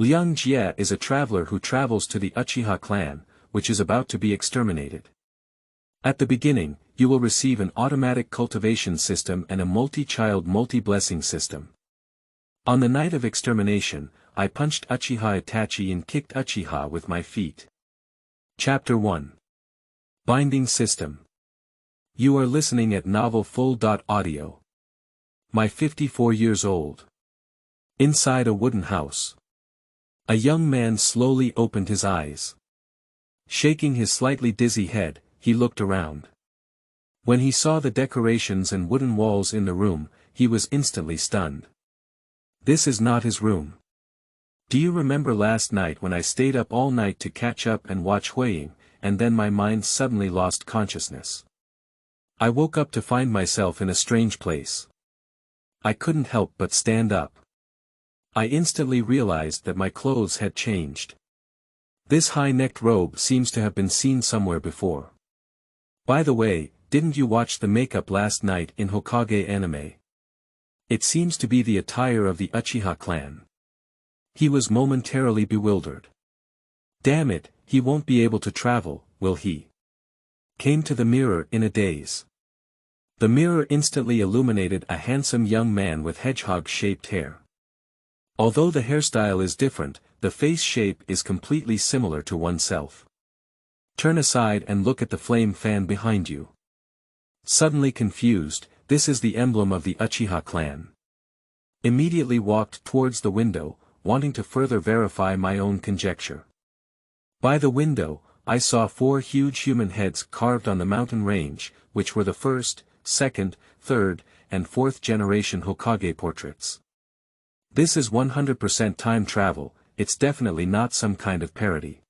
Liang Jie is a traveler who travels to the Uchiha clan, which is about to be exterminated. At the beginning, you will receive an automatic cultivation system and a multi-child multi-blessing system. On the night of extermination, I punched Uchiha Itachi and kicked Uchiha with my feet. Chapter 1. Binding System. You are listening at Novel Full.audio. My 54 years old. Inside a wooden house. A young man slowly opened his eyes. Shaking his slightly dizzy head, he looked around. When he saw the decorations and wooden walls in the room, he was instantly stunned. This is not his room. Do you remember last night when I stayed up all night to catch up and watch Huiying, and then my mind suddenly lost consciousness? I woke up to find myself in a strange place. I couldn't help but stand up. I instantly realized that my clothes had changed. This high-necked robe seems to have been seen somewhere before. By the way, didn't you watch the makeup last night in Hokage anime? It seems to be the attire of the Uchiha clan. He was momentarily bewildered. Damn it, he won't be able to travel, will he? Came to the mirror in a daze. The mirror instantly illuminated a handsome young man with hedgehog-shaped hair. Although the hairstyle is different, the face shape is completely similar to oneself. Turn aside and look at the flame fan behind you. Suddenly confused, this is the emblem of the Uchiha clan. Immediately walked towards the window, wanting to further verify my own conjecture. By the window, I saw 4 huge human heads carved on the mountain range, which were the first, second, third, and fourth generation Hokage portraits. This is 100% time travel, it's definitely not some kind of parody.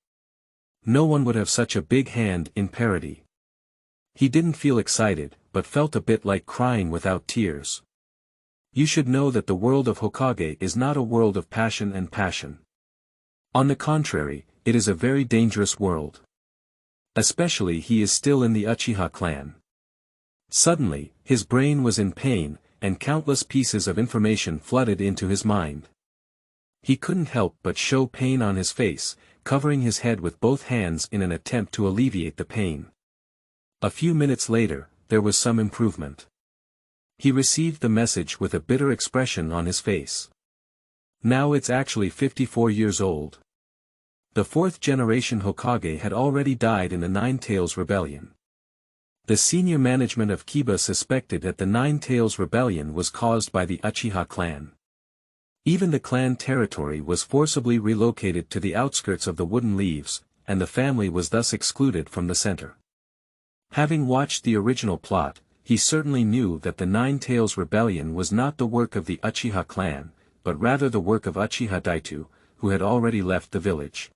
No one would have such a big hand in parody. He didn't feel excited, but felt a bit like crying without tears. You should know that the world of Hokage is not a world of passion and passion. On the contrary, it is a very dangerous world. Especially he is still in the Uchiha clan. Suddenly, his brain was in pain, and countless pieces of information flooded into his mind. He couldn't help but show pain on his face, covering his head with both hands in an attempt to alleviate the pain. A few minutes later, there was some improvement. He received the message with a bitter expression on his face. Now it's actually 54 years old. The 4th generation Hokage had already died in the Nine Tails Rebellion. The senior management of Kiba suspected that the Nine Tails Rebellion was caused by the Uchiha clan. Even the clan territory was forcibly relocated to the outskirts of the Wooden Leaves, and the family was thus excluded from the center. Having watched the original plot, he certainly knew that the Nine Tails Rebellion was not the work of the Uchiha clan, but rather the work of Uchiha Itachi, who had already left the village.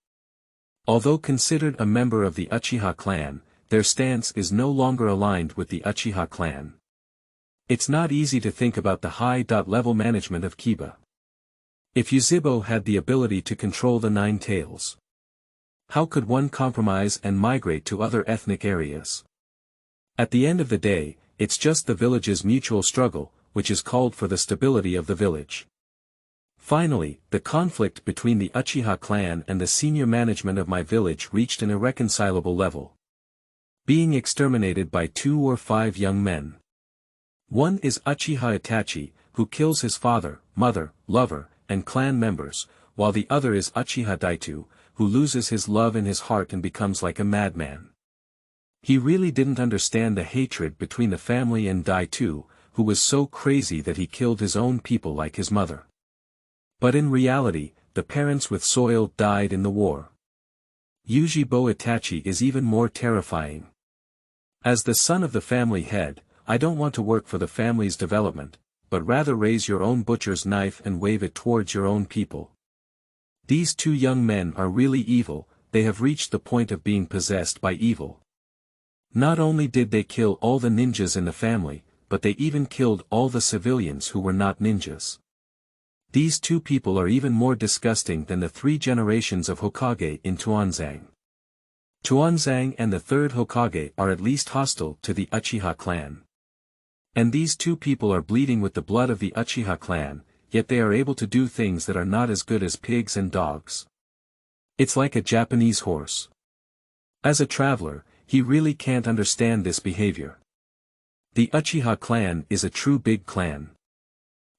Although considered a member of the Uchiha clan, their stance is no longer aligned with the Uchiha clan. It's not easy to think about the high-level management of Kiba. If Yuzhi had the ability to control the Nine Tails, how could one compromise and migrate to other ethnic areas? At the end of the day, it's just the village's mutual struggle, which is called for the stability of the village. Finally, the conflict between the Uchiha clan and the senior management of my village reached an irreconcilable level. Being exterminated by 2 or 5 young men. One is Uchiha Itachi, who kills his father, mother, lover, and clan members, while the other is Uchiha Itachi, who loses his love in his heart and becomes like a madman. He really didn't understand the hatred between the family and Itachi, who was so crazy that he killed his own people like his mother. But in reality, the parents with soil died in the war. Yuzhi Itachi is even more terrifying. As the son of the family head, I don't want to work for the family's development, but rather raise your own butcher's knife and wave it towards your own people. These 2 young men are really evil, they have reached the point of being possessed by evil. Not only did they kill all the ninjas in the family, but they even killed all the civilians who were not ninjas. These 2 people are even more disgusting than the 3 generations of Hokage in Tuanzang. Tuanzang and the 3rd Hokage are at least hostile to the Uchiha clan. And these 2 people are bleeding with the blood of the Uchiha clan, yet they are able to do things that are not as good as pigs and dogs. It's like a Japanese horse. As a traveler, he really can't understand this behavior. The Uchiha clan is a true big clan.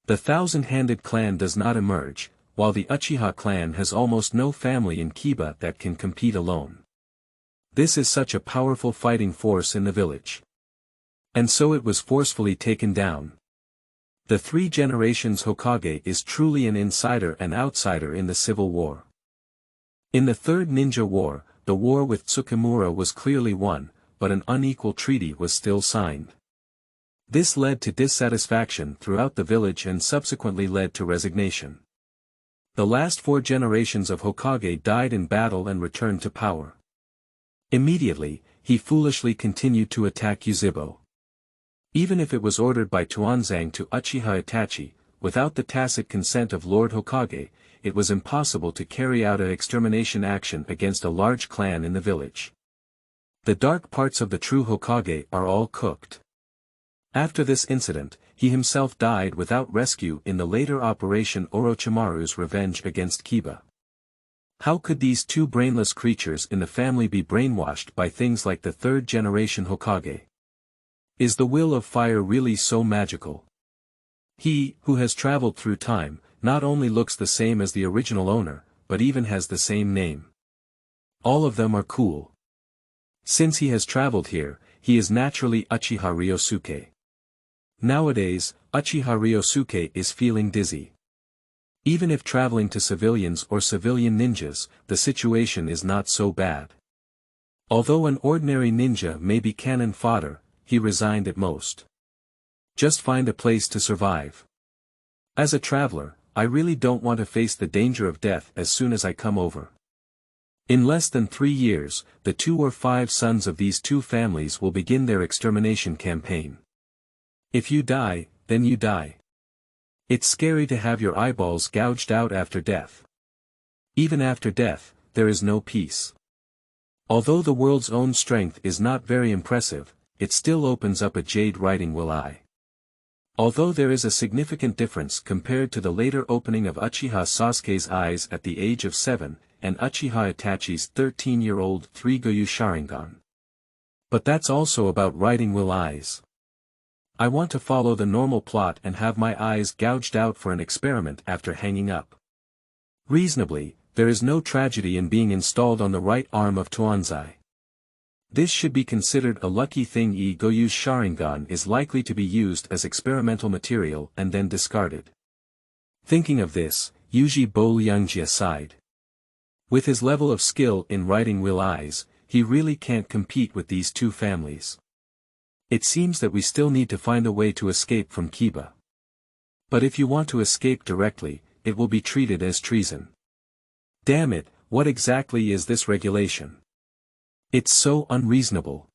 The thousand-handed clan does not emerge, while the Uchiha clan has almost no family in Kiba that can compete alone. This is such a powerful fighting force in the village. And so it was forcefully taken down. The three generations Hokage is truly an insider and outsider in the civil war. In the Third Ninja War, the war with Tsukimura was clearly won, but an unequal treaty was still signed. This led to dissatisfaction throughout the village and subsequently led to resignation. The last 4 generations of Hokage died in battle and returned to power. Immediately, he foolishly continued to attack Yuzhibo. Even if it was ordered by Tuanzang to Uchiha Itachi, without the tacit consent of Lord Hokage, it was impossible to carry out an extermination action against a large clan in the village. The dark parts of the true Hokage are all cooked. After this incident, he himself died without rescue in the later Operation Orochimaru's revenge against Kiba. How could these two brainless creatures in the family be brainwashed by things like the third generation Hokage? Is the will of fire really so magical? He, who has traveled through time, not only looks the same as the original owner, but even has the same name. All of them are cool. Since he has traveled here, he is naturally Uchiha Ryosuke. Nowadays, Uchiha Ryosuke is feeling dizzy. Even if traveling to civilians or civilian ninjas, the situation is not so bad. Although an ordinary ninja may be cannon fodder, he resigned at most. Just find a place to survive. As a traveler, I really don't want to face the danger of death as soon as I come over. In less than 3 years, the 2 or 5 sons of these two families will begin their extermination campaign. If you die, then you die. It's scary to have your eyeballs gouged out after death. Even after death, there is no peace. Although the world's own strength is not very impressive, it still opens up a jade writing will eye. Although there is a significant difference compared to the later opening of Uchiha Sasuke's eyes at the age of 7, and Uchiha Itachi's 13-year-old 3-Goyu Sharingan. But that's also about writing will eyes. I want to follow the normal plot and have my eyes gouged out for an experiment after hanging up. Reasonably, there is no tragedy in being installed on the right arm of Tuanzai. This should be considered a lucky thing. Goyu's Sharingan is likely to be used as experimental material and then discarded. Thinking of this, Yuzhi Liang Jie sighed. With his level of skill in writing will eyes, he really can't compete with these two families. It seems that we still need to find a way to escape from Kiba. But if you want to escape directly, it will be treated as treason. Damn it, what exactly is this regulation? It's so unreasonable.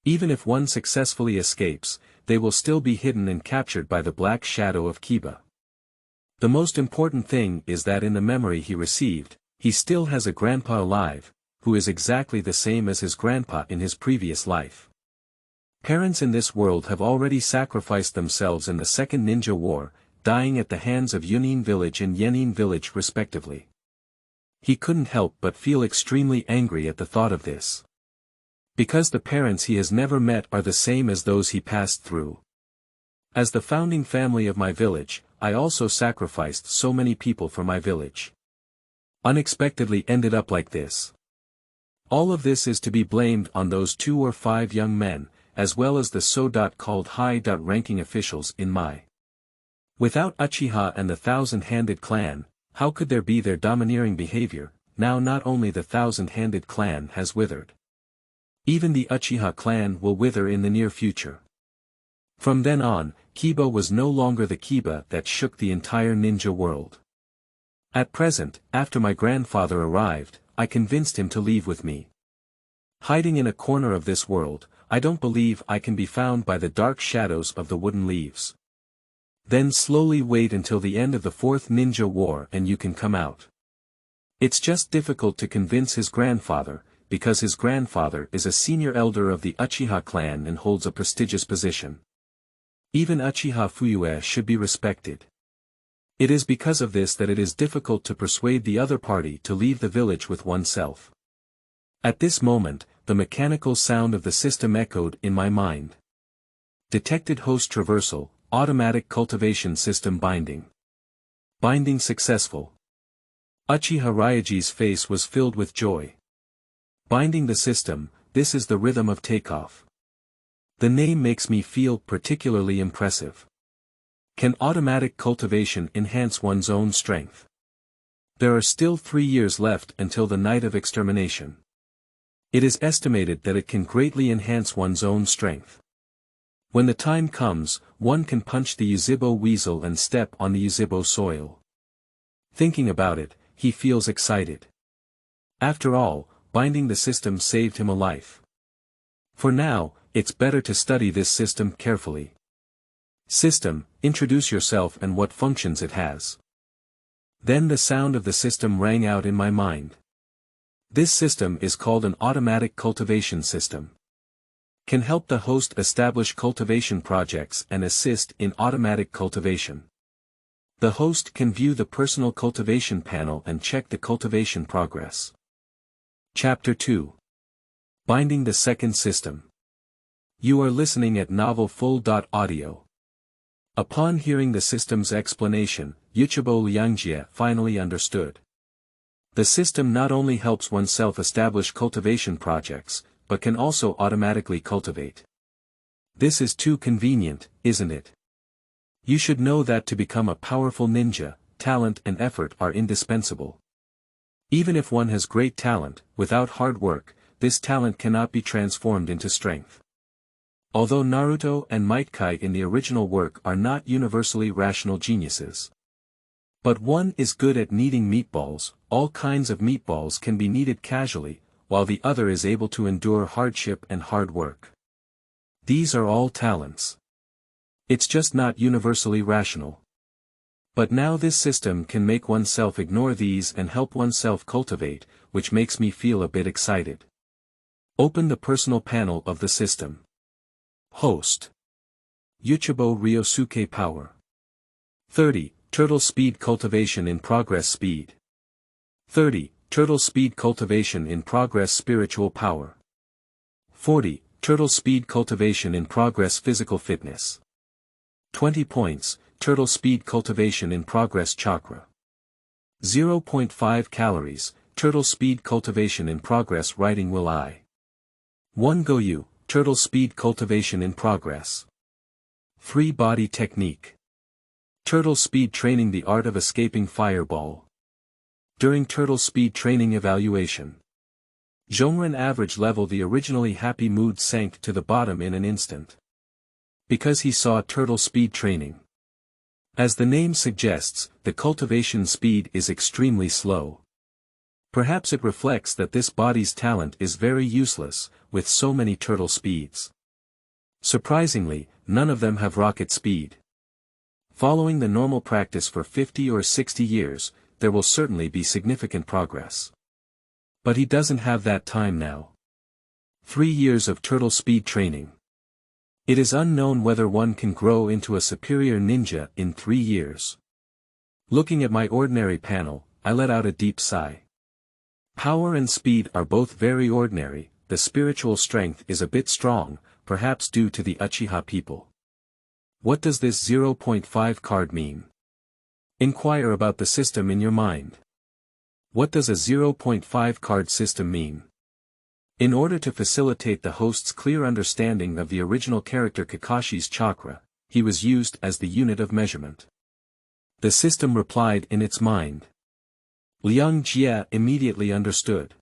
Even if one successfully escapes, they will still be hidden and captured by the black shadow of Kiba. The most important thing is that in the memory he received, he still has a grandpa alive, who is exactly the same as his grandpa in his previous life. Parents in this world have already sacrificed themselves in the Second Ninja War, dying at the hands of Yunin Village and Yenin Village respectively. He couldn't help but feel extremely angry at the thought of this. Because the parents he has never met are the same as those he passed through. As the founding family of my village, I also sacrificed so many people for my village. Unexpectedly ended up like this. All of this is to be blamed on those 2 or 5 young men, as well as the so-called high-ranking officials in my. Without Uchiha and the thousand-handed clan, how could there be their domineering behavior? Now not only the thousand-handed clan has withered. Even the Uchiha clan will wither in the near future. From then on, Kiba was no longer the Kiba that shook the entire ninja world. At present, after my grandfather arrived, I convinced him to leave with me. Hiding in a corner of this world, I don't believe I can be found by the dark shadows of the wooden leaves. Then slowly wait until the end of the 4th Ninja War and you can come out. It's just difficult to convince his grandfather, because his grandfather is a senior elder of the Uchiha clan and holds a prestigious position. Even Uchiha Fuyue should be respected. It is because of this that it is difficult to persuade the other party to leave the village with oneself. At this moment, the mechanical sound of the system echoed in my mind. Detected host traversal, automatic cultivation system binding. Binding successful. Uchiha Ryaji's face was filled with joy. Binding the system, this is the rhythm of takeoff. The name makes me feel particularly impressive. Can automatic cultivation enhance one's own strength? There are still 3 years left until the night of extermination. It is estimated that it can greatly enhance one's own strength. When the time comes, one can punch the Yuzhibo weasel and step on the Yuzhibo soil. Thinking about it, he feels excited. After all, binding the system saved him a life. For now, it's better to study this system carefully. System, introduce yourself and what functions it has. Then the sound of the system rang out in my mind. This system is called an automatic cultivation system. Can help the host establish cultivation projects and assist in automatic cultivation. The host can view the personal cultivation panel and check the cultivation progress. Chapter 2. Binding the second system. You are listening at Novel Full.audio. Upon hearing the system's explanation, Uchiha Liang Jie finally understood. The system not only helps oneself establish cultivation projects, but can also automatically cultivate. This is too convenient, isn't it? You should know that to become a powerful ninja, talent and effort are indispensable. Even if one has great talent, without hard work, this talent cannot be transformed into strength. Although Naruto and Might Kai in the original work are not universally rational geniuses. But one is good at kneading meatballs, all kinds of meatballs can be kneaded casually, while the other is able to endure hardship and hard work. These are all talents. It's just not universally rational. But now this system can make oneself ignore these and help oneself cultivate, which makes me feel a bit excited. Open the personal panel of the system. Host. Uchiha Ryosuke Power. 30. Turtle Speed Cultivation in Progress Speed. 30. Turtle Speed Cultivation in Progress Spiritual Power. 40. Turtle Speed Cultivation in Progress Physical Fitness. 20 points, Turtle Speed Cultivation in Progress Chakra. 0.5 calories, Turtle Speed Cultivation in Progress Writing Will I. 1 Goyu, Turtle Speed Cultivation in Progress. 3 Body Technique. Turtle Speed Training the Art of Escaping Fireball. During Turtle Speed Training Evaluation. Zhongren average level. The originally happy mood sank to the bottom in an instant. Because he saw Turtle Speed Training. As the name suggests, the cultivation speed is extremely slow. Perhaps it reflects that this body's talent is very useless, with so many turtle speeds. Surprisingly, none of them have rocket speed. Following the normal practice for 50 or 60 years, there will certainly be significant progress. But he doesn't have that time now. 3 years of turtle speed training. It is unknown whether one can grow into a superior ninja in 3 years. Looking at my ordinary panel, I let out a deep sigh. Power and speed are both very ordinary. The spiritual strength is a bit strong, perhaps due to the Uchiha people. What does this 0.5 card mean? Inquire about the system in your mind. What does a 0.5 card system mean? In order to facilitate the host's clear understanding of the original character Kakashi's chakra, he was used as the unit of measurement. The system replied in its mind. Liang Jie immediately understood.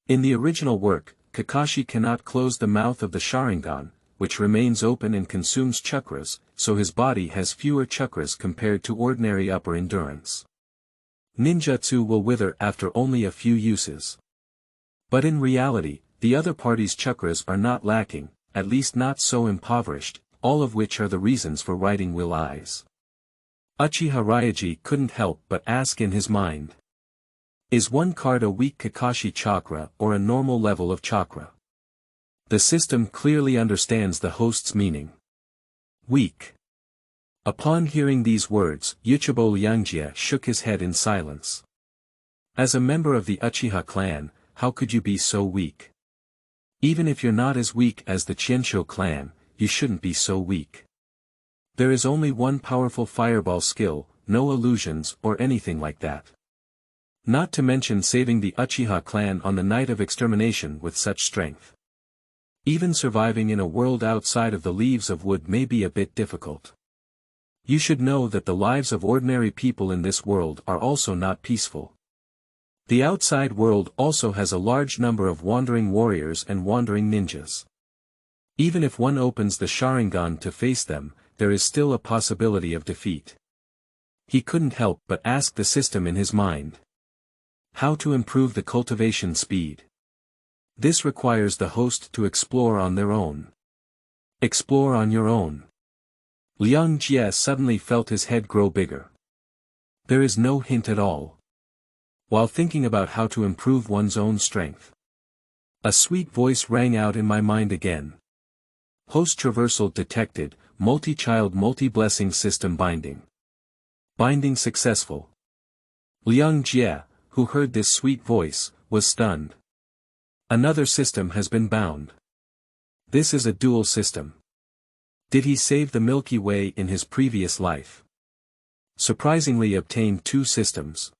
In the original work, Kakashi cannot close the mouth of the Sharingan, which remains open and consumes chakras, so his body has fewer chakras compared to ordinary upper endurance. Ninjutsu will wither after only a few uses. But in reality, the other party's chakras are not lacking, at least not so impoverished, all of which are the reasons for writing will I's. Uchiha Ryaji couldn't help but ask in his mind. Is one card a weak Kakashi chakra or a normal level of chakra? The system clearly understands the host's meaning. Weak. Upon hearing these words, Uchiha Liang Jie shook his head in silence. As a member of the Uchiha clan, how could you be so weak? Even if you're not as weak as the Qianshou clan, you shouldn't be so weak. There is only one powerful fireball skill, no illusions or anything like that. Not to mention saving the Uchiha clan on the night of extermination with such strength. Even surviving in a world outside of the leaves of wood may be a bit difficult. You should know that the lives of ordinary people in this world are also not peaceful. The outside world also has a large number of wandering warriors and wandering ninjas. Even if one opens the Sharingan to face them, there is still a possibility of defeat. He couldn't help but ask the system in his mind. How to improve the cultivation speed? This requires the host to explore on their own. Explore on your own. Liang Jie suddenly felt his head grow bigger. There is no hint at all. While thinking about how to improve one's own strength, a sweet voice rang out in my mind again. Host traversal detected, multi-child multi-blessing system binding. Binding successful. Liang Jie, who heard this sweet voice, was stunned. Another system has been bound. This is a dual system. Did he save the Milky Way in his previous life? Surprisingly obtained two systems.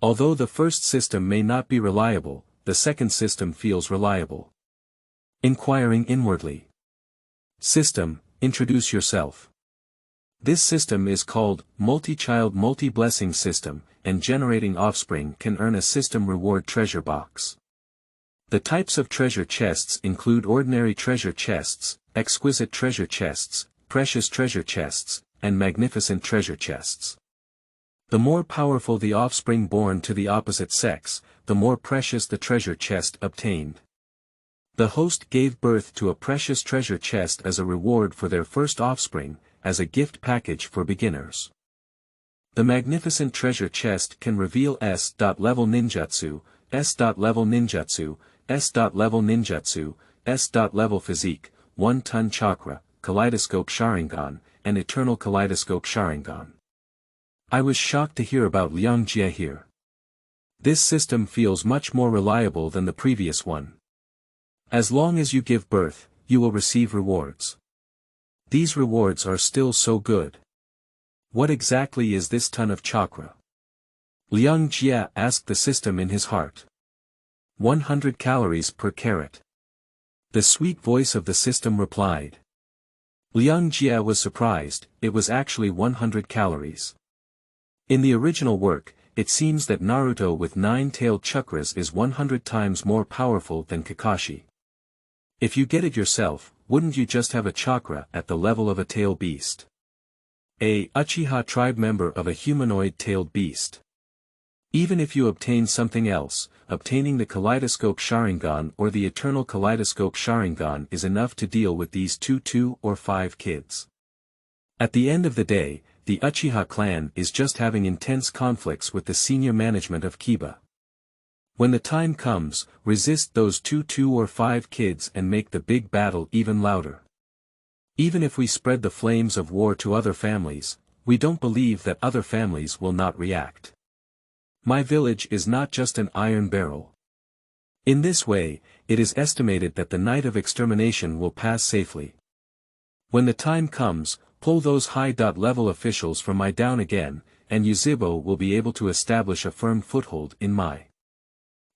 Although the first system may not be reliable, the second system feels reliable. Inquiring inwardly. System, introduce yourself. This system is called multi-child multi-blessing system, and generating offspring can earn a system reward treasure box. The types of treasure chests include ordinary treasure chests, exquisite treasure chests, precious treasure chests, and magnificent treasure chests. The more powerful the offspring born to the opposite sex, the more precious the treasure chest obtained. The host gave birth to a precious treasure chest as a reward for their first offspring, as a gift package for beginners. The magnificent treasure chest can reveal S.level ninjutsu, S.level ninjutsu, S.level ninjutsu, S.level physique, 1-ton chakra, kaleidoscope Sharingan, and eternal kaleidoscope Sharingan. I was shocked to hear about Liang Jie here. This system feels much more reliable than the previous one. As long as you give birth, you will receive rewards. These rewards are still so good. What exactly is this ton of chakra? Liang Jie asked the system in his heart. 100 calories per carat. The sweet voice of the system replied. Liang Jie was surprised, it was actually 100 calories. In the original work, it seems that Naruto with 9-tailed chakras is 100 times more powerful than Kakashi. If you get it yourself, wouldn't you just have a chakra at the level of a tail beast? A Uchiha tribe member of a humanoid-tailed beast. Even if you obtain something else, obtaining the kaleidoscope Sharingan or the eternal kaleidoscope Sharingan is enough to deal with these 2 or 5 kids. At the end of the day, the Uchiha clan is just having intense conflicts with the senior management of Kiba. When the time comes, resist those 2 or 5 kids and make the big battle even louder. Even if we spread the flames of war to other families, we don't believe that other families will not react. My village is not just an iron barrel. In this way, it is estimated that the night of extermination will pass safely. When the time comes, pull those high-level officials from my down again, and Yuzhibo will be able to establish a firm foothold in my.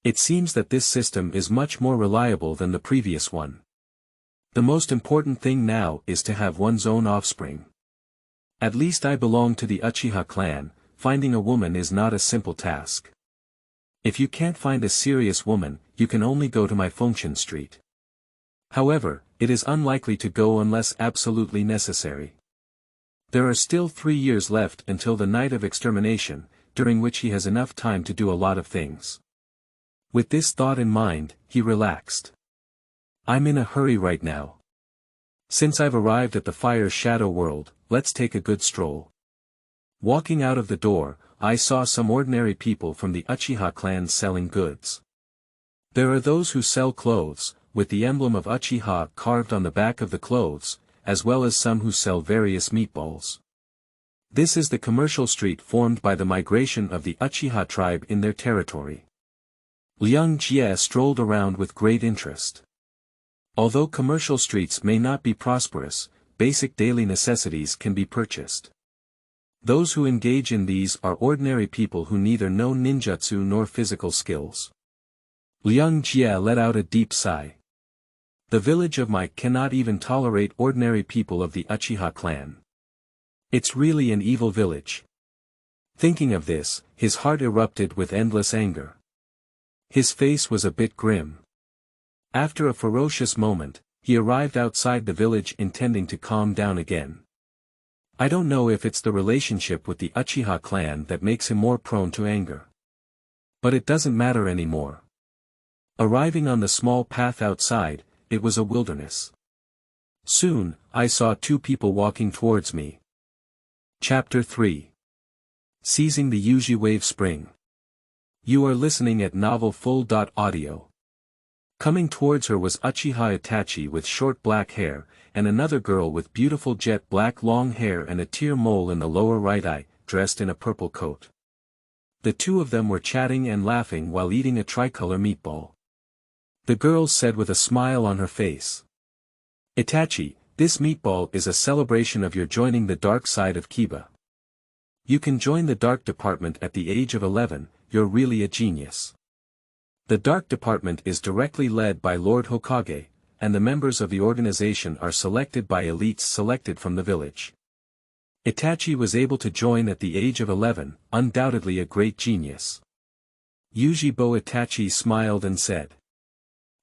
It seems that this system is much more reliable than the previous one. The most important thing now is to have one's own offspring. At least I belong to the Uchiha clan, finding a woman is not a simple task. If you can't find a serious woman, you can only go to my Fengshan Street. However, it is unlikely to go unless absolutely necessary. There are still 3 years left until the night of extermination, during which he has enough time to do a lot of things. With this thought in mind, he relaxed. I'm in a hurry right now. Since I've arrived at the Fire Shadow world, let's take a good stroll. Walking out of the door, I saw some ordinary people from the Uchiha clan selling goods. There are those who sell clothes, with the emblem of Uchiha carved on the back of the clothes, as well as some who sell various meatballs. This is the commercial street formed by the migration of the Uchiha tribe in their territory. Liang Jie strolled around with great interest. Although commercial streets may not be prosperous, basic daily necessities can be purchased. Those who engage in these are ordinary people who neither know ninjutsu nor physical skills. Liang Jie let out a deep sigh. The village of Mike cannot even tolerate ordinary people of the Uchiha clan. It's really an evil village. Thinking of this, his heart erupted with endless anger. His face was a bit grim. After a ferocious moment, he arrived outside the village intending to calm down again. I don't know if it's the relationship with the Uchiha clan that makes him more prone to anger. But it doesn't matter anymore. Arriving on the small path outside, it was a wilderness. Soon, I saw two people walking towards me. Chapter 3. Seizing the Yuzhi Wave Spring. You are listening at Novel Full.audio. Coming towards her was Uchiha Itachi with short black hair, and another girl with beautiful jet black long hair and a tear mole in the lower right eye, dressed in a purple coat. The two of them were chatting and laughing while eating a tricolor meatball. The girl said with a smile on her face. Itachi, this meatball is a celebration of your joining the dark side of Kiba. You can join the dark department at the age of 11, you're really a genius. The Dark Department is directly led by Lord Hokage, and the members of the organization are selected by elites selected from the village. Itachi was able to join at the age of 11, undoubtedly a great genius. Yuzhi Itachi smiled and said.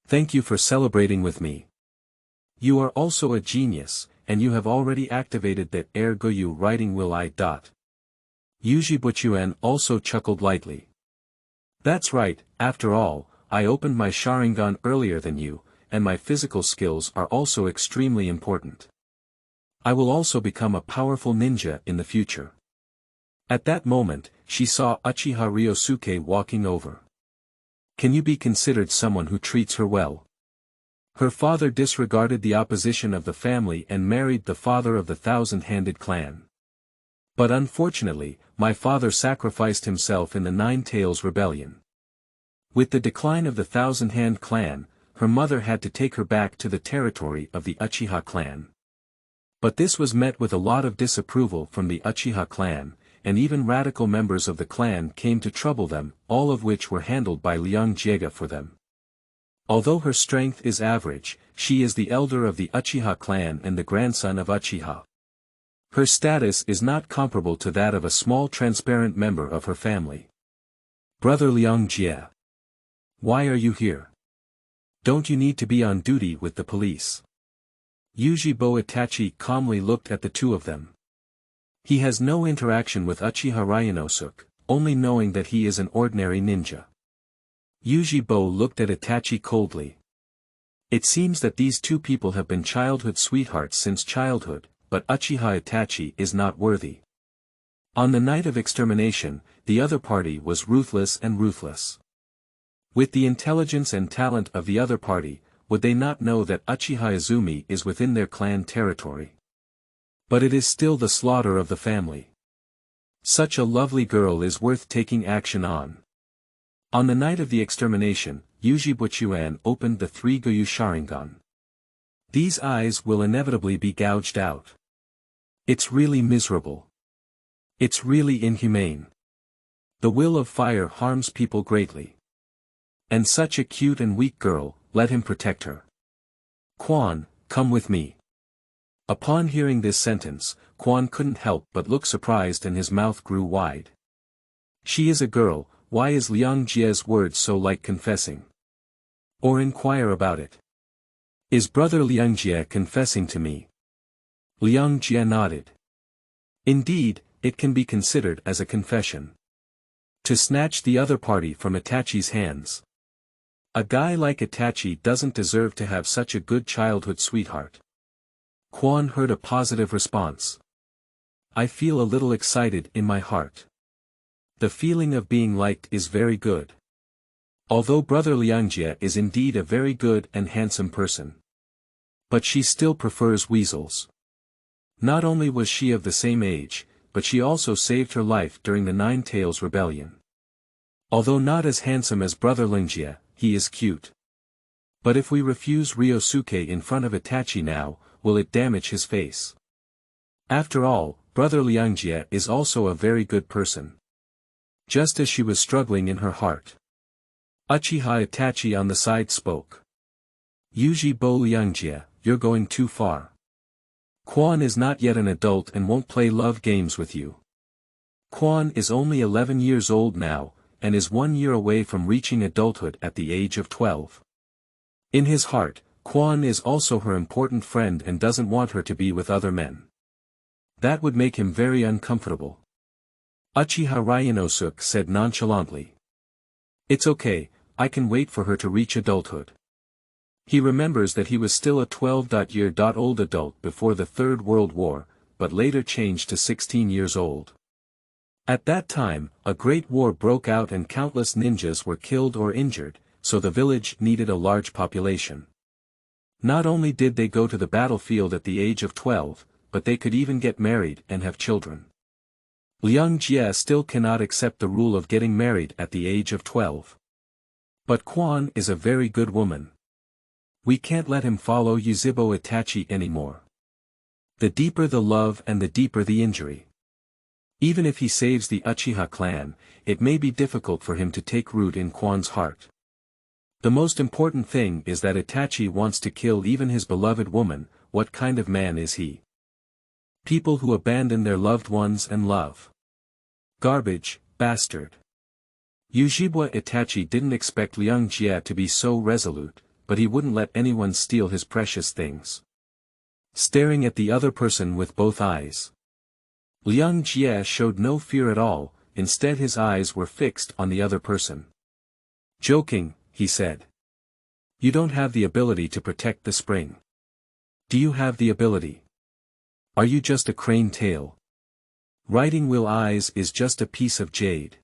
Thank you for celebrating with me. You are also a genius, and you have already activated that Air Goyu writing will I. Yuzhi Buchuan also chuckled lightly. That's right, after all, I opened my Sharingan earlier than you, and my physical skills are also extremely important. I will also become a powerful ninja in the future. At that moment, she saw Uchiha Ryosuke walking over. Can you be considered someone who treats her well? Her father disregarded the opposition of the family and married the father of the thousand-handed clan. But unfortunately, my father sacrificed himself in the Nine Tails Rebellion. With the decline of the Thousand-Hand clan, her mother had to take her back to the territory of the Uchiha clan. But this was met with a lot of disapproval from the Uchiha clan, and even radical members of the clan came to trouble them, all of which were handled by Liang Jie for them. Although her strength is average, she is the elder of the Uchiha clan and the grandson of Uchiha. Her status is not comparable to that of a small transparent member of her family. Brother Liang Jie. Why are you here? Don't you need to be on duty with the police? Yuzhi Itachi calmly looked at the two of them. He has no interaction with Uchiha Ryanosuke, only knowing that he is an ordinary ninja. Yuzhi looked at Itachi coldly. It seems that these two people have been childhood sweethearts since childhood, but Uchiha Itachi is not worthy. On the night of extermination, the other party was ruthless and ruthless. With the intelligence and talent of the other party, would they not know that Uchiha Izumi is within their clan territory? But it is still the slaughter of the family. Such a lovely girl is worth taking action on. On the night of the extermination, Yuzhi Buchuan opened the 3 Goyu Sharingan. These eyes will inevitably be gouged out. It's really miserable. It's really inhumane. The will of fire harms people greatly. And such a cute and weak girl, let him protect her. Quan, come with me. Upon hearing this sentence, Quan couldn't help but look surprised and his mouth grew wide. She is a girl, why is Liang Jie's words so like confessing? Or inquire about it. Is brother Liang Jie confessing to me? Liang Jie nodded. Indeed, it can be considered as a confession. To snatch the other party from Itachi's hands. A guy like Itachi doesn't deserve to have such a good childhood sweetheart. Quan heard a positive response. I feel a little excited in my heart. The feeling of being liked is very good. Although brother Liang Jie is indeed a very good and handsome person. But she still prefers weasels. Not only was she of the same age, but she also saved her life during the Nine Tails Rebellion. Although not as handsome as brother Liang Jie, he is cute. But if we refuse Ryosuke in front of Itachi now, will it damage his face? After all, brother Liang Jie is also a very good person. Just as she was struggling in her heart, Uchiha Itachi on the side spoke. Yuzhi bo Liang Jie, you're going too far. Quan is not yet an adult and won't play love games with you. Quan is only 11 years old now, and is 1 year away from reaching adulthood at the age of 12. In his heart, Quan is also her important friend and doesn't want her to be with other men. That would make him very uncomfortable. Uchiha Ryunosuke said nonchalantly. It's okay, I can wait for her to reach adulthood. He remembers that he was still a 12-year-old adult before the Third World War, but later changed to 16 years old. At that time, a great war broke out and countless ninjas were killed or injured, so the village needed a large population. Not only did they go to the battlefield at the age of 12, but they could even get married and have children. Liang Jie still cannot accept the rule of getting married at the age of 12. But Quan is a very good woman. We can't let him follow Yuzhibo Itachi anymore. The deeper the love and the deeper the injury. Even if he saves the Uchiha clan, it may be difficult for him to take root in Quan's heart. The most important thing is that Itachi wants to kill even his beloved woman. What kind of man is he? People who abandon their loved ones and love. Garbage, bastard. Yuzhibo Itachi didn't expect Liang Jie to be so resolute, but he wouldn't let anyone steal his precious things. Staring at the other person with both eyes, Liang Jie showed no fear at all, instead his eyes were fixed on the other person. Joking, he said. You don't have the ability to protect the spring. Do you have the ability? Are you just a crane tail? Riding wheel eyes is just a piece of jade.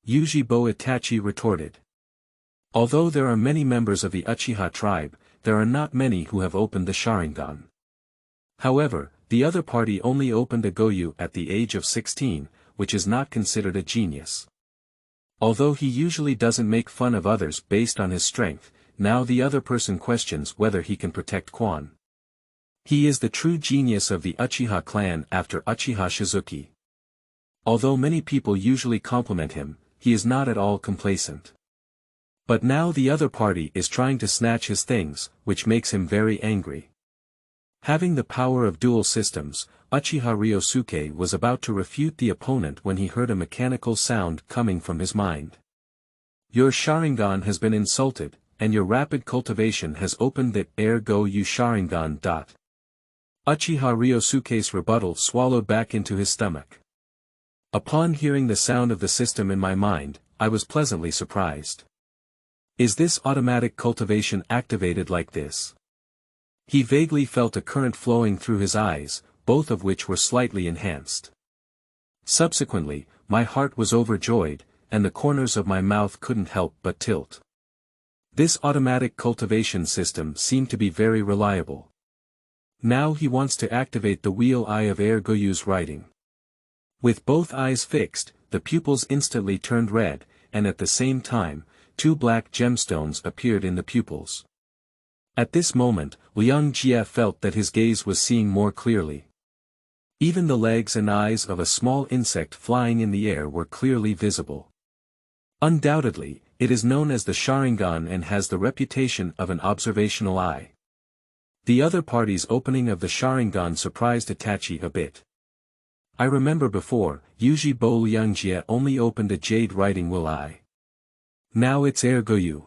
Yuzhibo Itachi retorted. Although there are many members of the Uchiha tribe, there are not many who have opened the Sharingan. However, the other party only opened a Goyu at the age of 16, which is not considered a genius. Although he usually doesn't make fun of others based on his strength, now the other person questions whether he can protect Quan. He is the true genius of the Uchiha clan after Uchiha Shizuki. Although many people usually compliment him, he is not at all complacent. But now the other party is trying to snatch his things, which makes him very angry. Having the power of dual systems, Uchiha Ryosuke was about to refute the opponent when he heard a mechanical sound coming from his mind. Your Sharingan has been insulted, and your rapid cultivation has opened the ergo you Sharingan. Uchiha Ryosuke's rebuttal swallowed back into his stomach. Upon hearing the sound of the system in my mind, I was pleasantly surprised. Is this automatic cultivation activated like this? He vaguely felt a current flowing through his eyes, both of which were slightly enhanced. Subsequently, my heart was overjoyed, and the corners of my mouth couldn't help but tilt. This automatic cultivation system seemed to be very reliable. Now he wants to activate the wheel eye of Goyu's writing. With both eyes fixed, the pupils instantly turned red, and at the same time, 2 black gemstones appeared in the pupils. At this moment, Liang Jie felt that his gaze was seeing more clearly. Even the legs and eyes of a small insect flying in the air were clearly visible. Undoubtedly, it is known as the Sharingan and has the reputation of an observational eye. The other party's opening of the Sharingan surprised Itachi a bit. I remember before, Yuzhibo Liang Jie only opened a jade writing wheel eye. Now it's Goyu.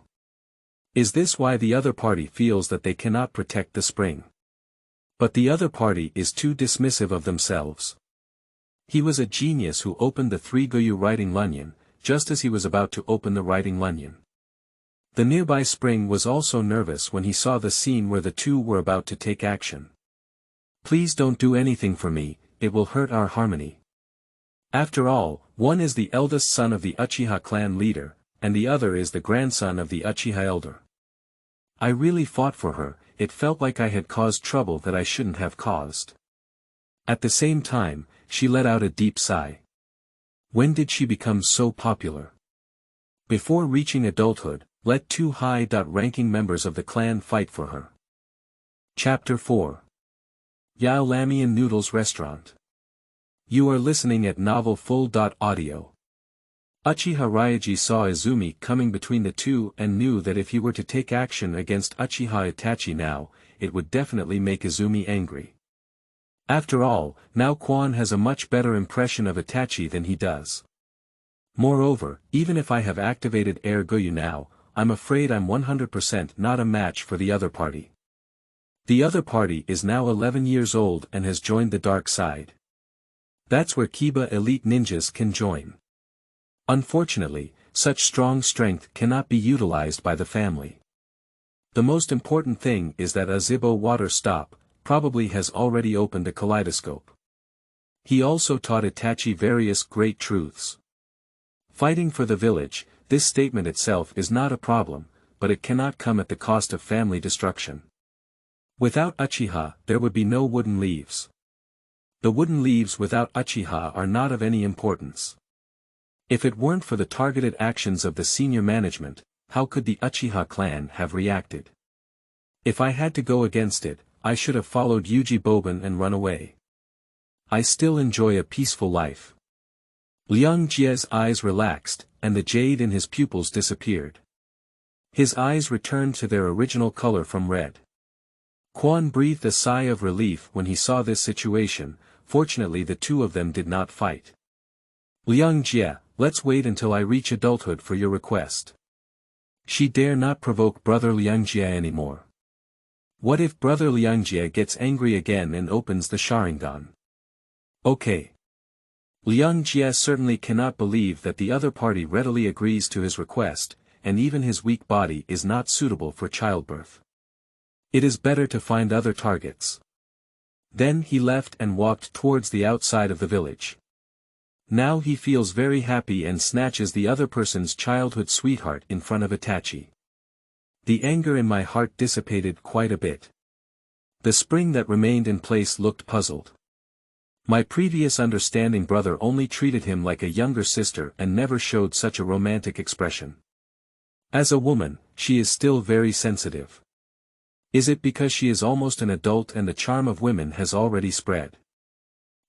Is this why the other party feels that they cannot protect the spring? But the other party is too dismissive of themselves. He was a genius who opened the 3 Goyu writing Lamian, just as he was about to open the writing Lamian. The nearby spring was also nervous when he saw the scene where the two were about to take action. Please don't do anything for me, it will hurt our harmony. After all, one is the eldest son of the Uchiha clan leader, and the other is the grandson of the Uchiha elder. I really fought for her, it felt like I had caused trouble that I shouldn't have caused. At the same time, she let out a deep sigh. When did she become so popular? Before reaching adulthood, let two high-ranking members of the clan fight for her. Chapter 4. Yile Lamian Noodles Restaurant. You are listening at Novel Full.audio. Uchiha Ryuji saw Izumi coming between the two and knew that if he were to take action against Uchiha Itachi now, it would definitely make Izumi angry. After all, now Quan has a much better impression of Itachi than he does. Moreover, even if I have activated Air Goyu now, I'm afraid I'm 100% not a match for the other party. The other party is now 11 years old and has joined the dark side. That's where Kiba elite ninjas can join. Unfortunately, such strong strength cannot be utilized by the family. The most important thing is that Azibo Water Stop probably has already opened a kaleidoscope. He also taught Itachi various great truths. Fighting for the village, this statement itself is not a problem, but it cannot come at the cost of family destruction. Without Uchiha, there would be no wooden leaves. The wooden leaves without Uchiha are not of any importance. If it weren't for the targeted actions of the senior management, how could the Uchiha clan have reacted? If I had to go against it, I should have followed Yuji Boban and run away. I still enjoy a peaceful life. Liang Jie's eyes relaxed, and the jade in his pupils disappeared. His eyes returned to their original color from red. Quan breathed a sigh of relief when he saw this situation. Fortunately the two of them did not fight. Liang Jie, let's wait until I reach adulthood for your request. She dare not provoke brother Liang Jie anymore. What if brother Liang Jie gets angry again and opens the Sharingan? Okay. Liang Jie certainly cannot believe that the other party readily agrees to his request, and even his weak body is not suitable for childbirth. It is better to find other targets. Then he left and walked towards the outside of the village. Now he feels very happy and snatches the other person's childhood sweetheart in front of Itachi. The anger in my heart dissipated quite a bit. The spring that remained in place looked puzzled. My previous understanding brother only treated him like a younger sister and never showed such a romantic expression. As a woman, she is still very sensitive. Is it because she is almost an adult and the charm of women has already spread?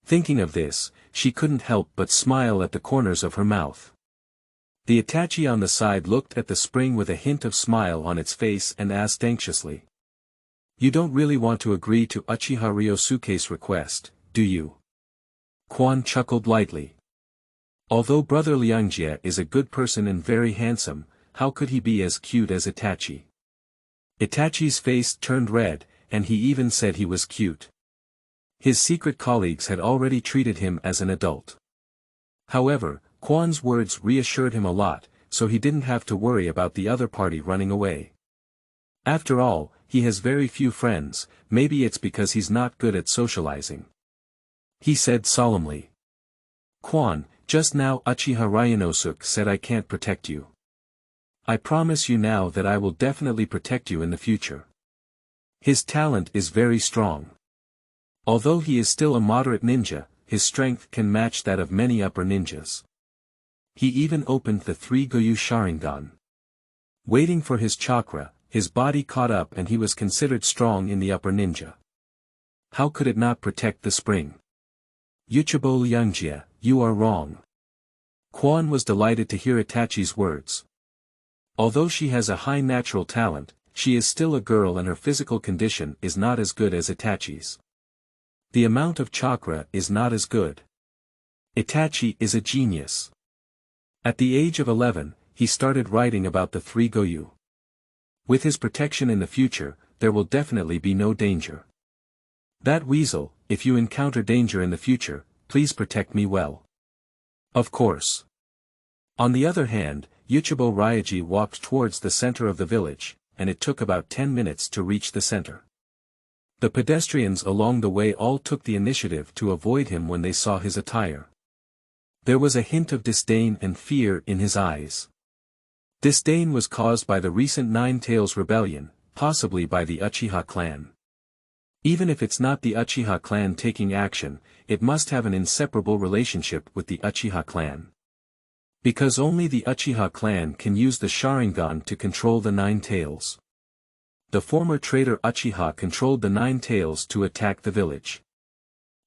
Thinking of this, she couldn't help but smile at the corners of her mouth. The Itachi on the side looked at the spring with a hint of smile on its face and asked anxiously. You don't really want to agree to Uchiha Ryosuke's request, do you? Quan chuckled lightly. Although brother Liang Jie is a good person and very handsome, how could he be as cute as Itachi? Itachi's face turned red, and he even said he was cute. His secret colleagues had already treated him as an adult. However, Quan's words reassured him a lot, so he didn't have to worry about the other party running away. After all, he has very few friends, maybe it's because he's not good at socializing. He said solemnly. Quan, just now Uchiha Ryunosuke said I can't protect you. I promise you now that I will definitely protect you in the future. His talent is very strong. Although he is still a moderate ninja, his strength can match that of many upper ninjas. He even opened the 3 Goyu Sharingan. Waiting for his chakra, his body caught up and he was considered strong in the upper ninja. How could it not protect the spring? Uchiha Liang Jie, you are wrong. Quan was delighted to hear Itachi's words. Although she has a high natural talent, she is still a girl and her physical condition is not as good as Itachi's. The amount of chakra is not as good. Itachi is a genius. At the age of 11, he started writing about the 3 Goyu. With his protection in the future, there will definitely be no danger. That weasel, if you encounter danger in the future, please protect me well. Of course. On the other hand, Uchiha Ryuji walked towards the center of the village, and it took about 10 minutes to reach the center. The pedestrians along the way all took the initiative to avoid him when they saw his attire. There was a hint of disdain and fear in his eyes. Disdain was caused by the recent Nine Tails rebellion, possibly by the Uchiha clan. Even if it's not the Uchiha clan taking action, it must have an inseparable relationship with the Uchiha clan. Because only the Uchiha clan can use the Sharingan to control the Nine Tails. The former traitor Uchiha controlled the Nine Tails to attack the village.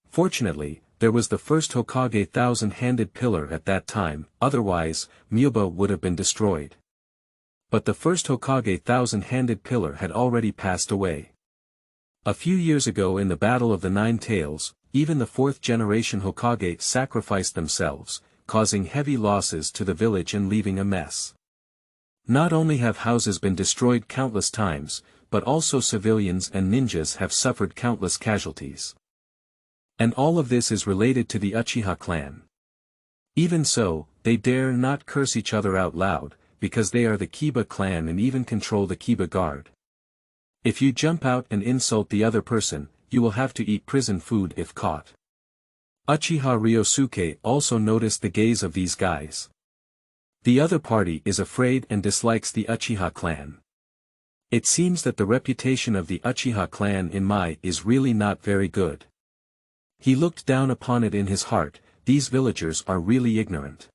Fortunately, there was the first Hokage thousand-handed pillar at that time, otherwise, Myoba would have been destroyed. But the first Hokage thousand-handed pillar had already passed away. A few years ago in the Battle of the Nine Tails, even the fourth-generation Hokage sacrificed themselves, causing heavy losses to the village and leaving a mess. Not only have houses been destroyed countless times, but also civilians and ninjas have suffered countless casualties. And all of this is related to the Uchiha clan. Even so, they dare not curse each other out loud, because they are the Kiba clan and even control the Kiba guard. If you jump out and insult the other person, you will have to eat prison food if caught. Uchiha Ryosuke also noticed the gaze of these guys. The other party is afraid and dislikes the Uchiha clan. It seems that the reputation of the Uchiha clan in Mai is really not very good. He looked down upon it in his heart. These villagers are really ignorant.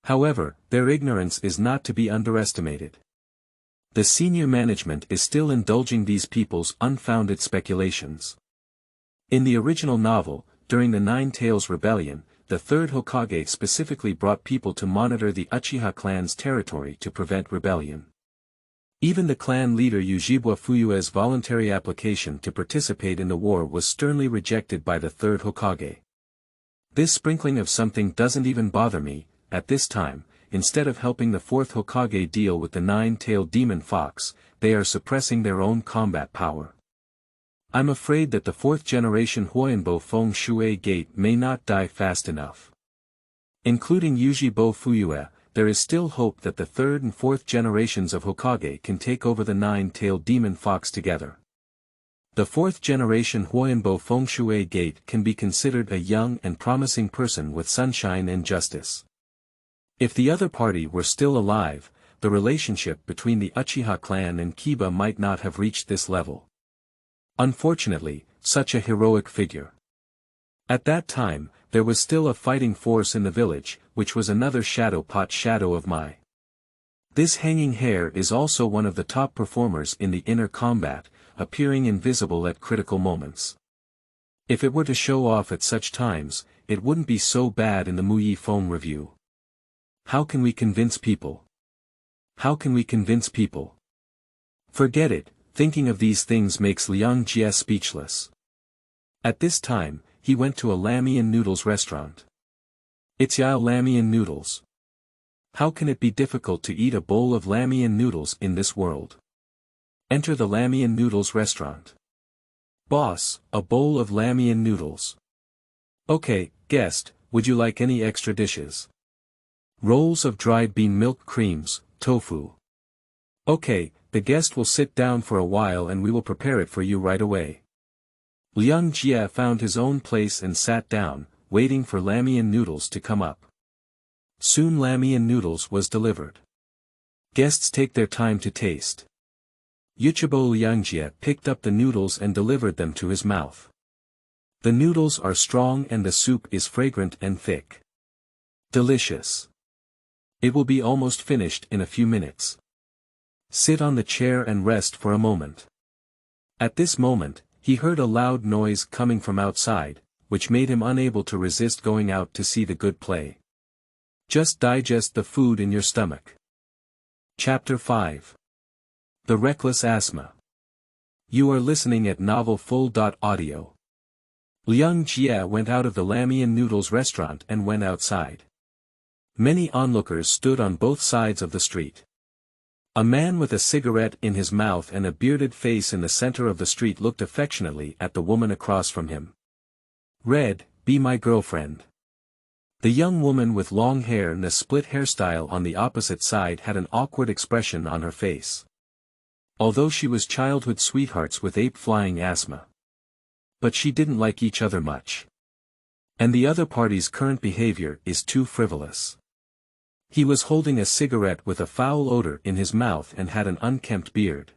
However, their ignorance is not to be underestimated. The senior management is still indulging these people's unfounded speculations. In the original novel, during the Nine Tails Rebellion, the third Hokage specifically brought people to monitor the Uchiha clan's territory to prevent rebellion. Even the clan leader Yuzhiba Fuyue's voluntary application to participate in the war was sternly rejected by the third Hokage. This sprinkling of something doesn't even bother me. At this time, instead of helping the fourth Hokage deal with the nine-tailed demon fox, they are suppressing their own combat power. I'm afraid that the fourth-generation Huayanbo Feng Shui Gate may not die fast enough. Including Yuzhibo Fuyue, there is still hope that the third and fourth generations of Hokage can take over the nine-tailed demon fox together. The fourth generation Huayanbo Feng Shui Gate can be considered a young and promising person with sunshine and justice. If the other party were still alive, the relationship between the Uchiha clan and Kiba might not have reached this level. Unfortunately, such a heroic figure. At that time, there was still a fighting force in the village, which was another shadow of Mai. This hanging hair is also one of the top performers in the inner combat, appearing invisible at critical moments. If it were to show off at such times, it wouldn't be so bad in the Muyi Phone review. How can we convince people? How can we convince people? Forget it, thinking of these things makes Liang Jie speechless. At this time, he went to a Lamian Noodles restaurant. It's Yile Lamian Noodles. How can it be difficult to eat a bowl of Lamian noodles in this world? Enter the Lamian Noodles restaurant. Boss, a bowl of Lamian noodles. Okay, guest, would you like any extra dishes? Rolls of dried bean milk creams, tofu. Okay, the guest will sit down for a while and we will prepare it for you right away. Liang Jie found his own place and sat down, waiting for Lamian noodles to come up. Soon Lamian noodles was delivered. Guests take their time to taste. Uchiha Liang Jie picked up the noodles and delivered them to his mouth. The noodles are strong and the soup is fragrant and thick. Delicious. It will be almost finished in a few minutes. Sit on the chair and rest for a moment. At this moment, he heard a loud noise coming from outside, which made him unable to resist going out to see the good play. Just digest the food in your stomach. Chapter 5. The Reckless Asma. You are listening at novelfull.audio. Liang Jie went out of the Lamian Noodles restaurant and went outside. Many onlookers stood on both sides of the street. A man with a cigarette in his mouth and a bearded face in the center of the street looked affectionately at the woman across from him. Red, be my girlfriend. The young woman with long hair and a split hairstyle on the opposite side had an awkward expression on her face. Although she was childhood sweethearts with ape-flying Asma. But she didn't like each other much. And the other party's current behavior is too frivolous. He was holding a cigarette with a foul odor in his mouth and had an unkempt beard.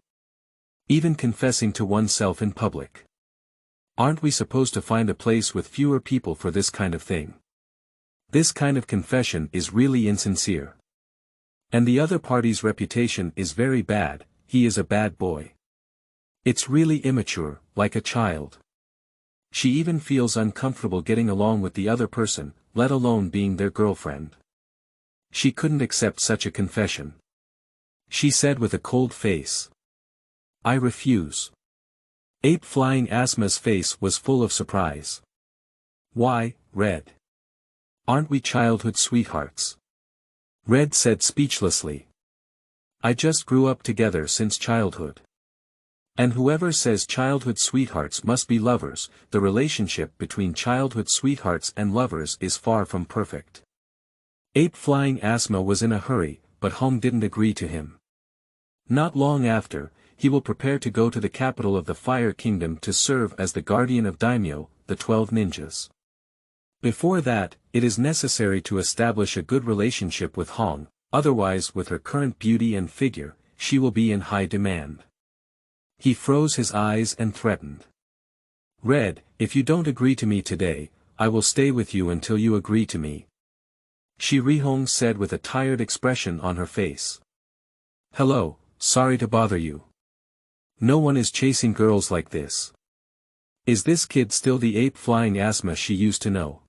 Even confessing to oneself in public. Aren't we supposed to find a place with fewer people for this kind of thing? This kind of confession is really insincere. And the other party's reputation is very bad, he is a bad boy. It's really immature, like a child. She even feels uncomfortable getting along with the other person, let alone being their girlfriend. She couldn't accept such a confession. She said with a cold face. I refuse. Ape Flying Asma's face was full of surprise. Why, Red? Aren't we childhood sweethearts? Red said speechlessly. I just grew up together since childhood. And whoever says childhood sweethearts must be lovers, the relationship between childhood sweethearts and lovers is far from perfect. Ape Flying Asma was in a hurry, but Hong didn't agree to him. Not long after, he will prepare to go to the capital of the Fire Kingdom to serve as the guardian of Daimyo, the 12 ninjas. Before that, it is necessary to establish a good relationship with Hong, otherwise with her current beauty and figure, she will be in high demand. He froze his eyes and threatened. Red, if you don't agree to me today, I will stay with you until you agree to me. Shirihong said with a tired expression on her face. Hello, sorry to bother you. No one is chasing girls like this. Is this kid still the Ape Flying Asma she used to know?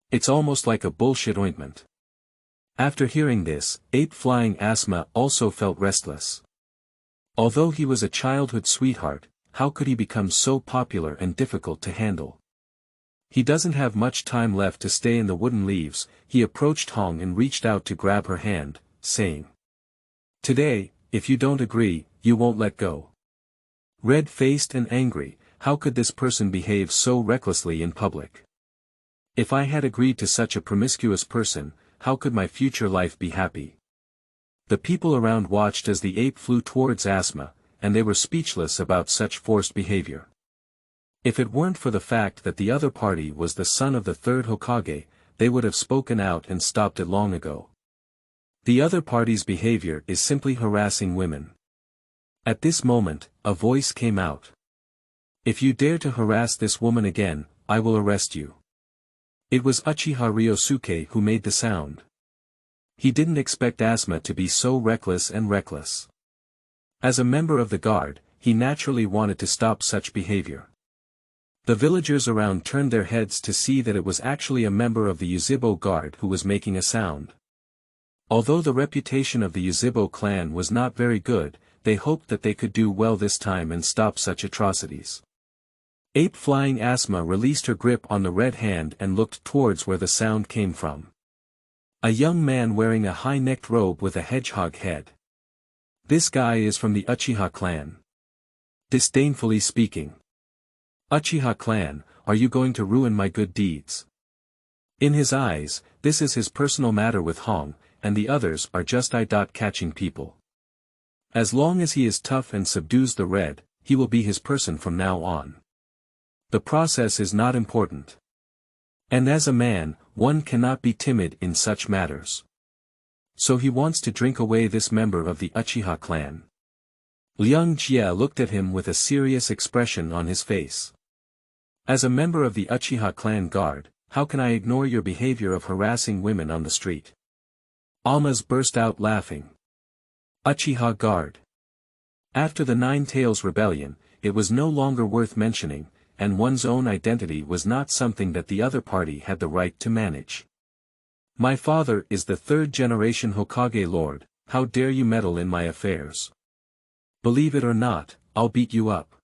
It's almost like a bullshit ointment. After hearing this, Ape Flying Asma also felt restless. Although he was a childhood sweetheart, how could he become so popular and difficult to handle? He doesn't have much time left to stay in the wooden leaves. He approached Hong and reached out to grab her hand, saying. Today, if you don't agree, you won't let go. Red-faced and angry, how could this person behave so recklessly in public? If I had agreed to such a promiscuous person, how could my future life be happy? The people around watched as the ape flew towards Asma, and they were speechless about such forced behavior. If it weren't for the fact that the other party was the son of the third Hokage, they would have spoken out and stopped it long ago. The other party's behavior is simply harassing women. At this moment, a voice came out. If you dare to harass this woman again, I will arrest you. It was Uchiha Ryosuke who made the sound. He didn't expect Asma to be so reckless and reckless. As a member of the guard, he naturally wanted to stop such behavior. The villagers around turned their heads to see that it was actually a member of the Yuzhibo guard who was making a sound. Although the reputation of the Yuzhibo clan was not very good, they hoped that they could do well this time and stop such atrocities. Ape Flying Asma released her grip on the red hand and looked towards where the sound came from. A young man wearing a high-necked robe with a hedgehog head. This guy is from the Uchiha clan. Disdainfully speaking. Uchiha clan, are you going to ruin my good deeds? In his eyes, this is his personal matter with Hong, and the others are just eye-catching people. As long as he is tough and subdues the red, he will be his person from now on. The process is not important. And as a man, one cannot be timid in such matters. So he wants to drink away this member of the Uchiha clan. Liang Jie looked at him with a serious expression on his face. As a member of the Uchiha clan guard, how can I ignore your behavior of harassing women on the street? Almas burst out laughing. Uchiha guard. After the Nine Tails rebellion, it was no longer worth mentioning, and one's own identity was not something that the other party had the right to manage. My father is the third-generation Hokage Lord, how dare you meddle in my affairs? Believe it or not, I'll beat you up.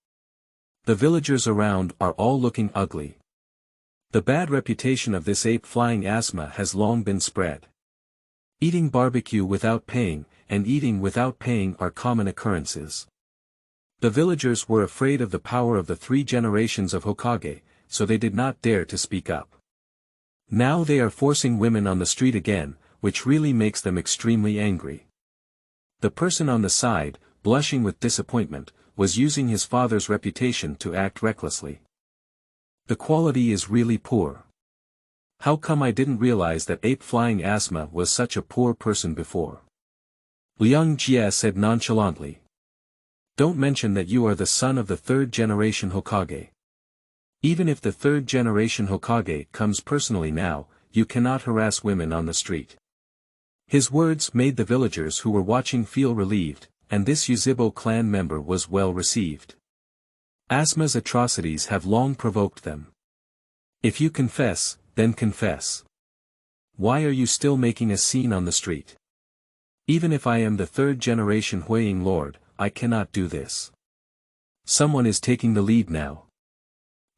The villagers around are all looking ugly. The bad reputation of this Ape Flying Asma has long been spread. Eating barbecue without paying, and eating without paying are common occurrences. The villagers were afraid of the power of the 3 generations of Hokage, so they did not dare to speak up. Now they are forcing women on the street again, which really makes them extremely angry. The person on the side, blushing with disappointment, was using his father's reputation to act recklessly. The quality is really poor. How come I didn't realize that Ape Flying Asma was such a poor person before? Liang Jie said nonchalantly. Don't mention that you are the son of the 3rd-generation Hokage. Even if the third-generation Hokage comes personally now, you cannot harass women on the street. His words made the villagers who were watching feel relieved, and this Yuzhi clan member was well received. Asma's atrocities have long provoked them. If you confess, then confess. Why are you still making a scene on the street? Even if I am the third-generation Huiying Lord, I cannot do this. Someone is taking the lead now.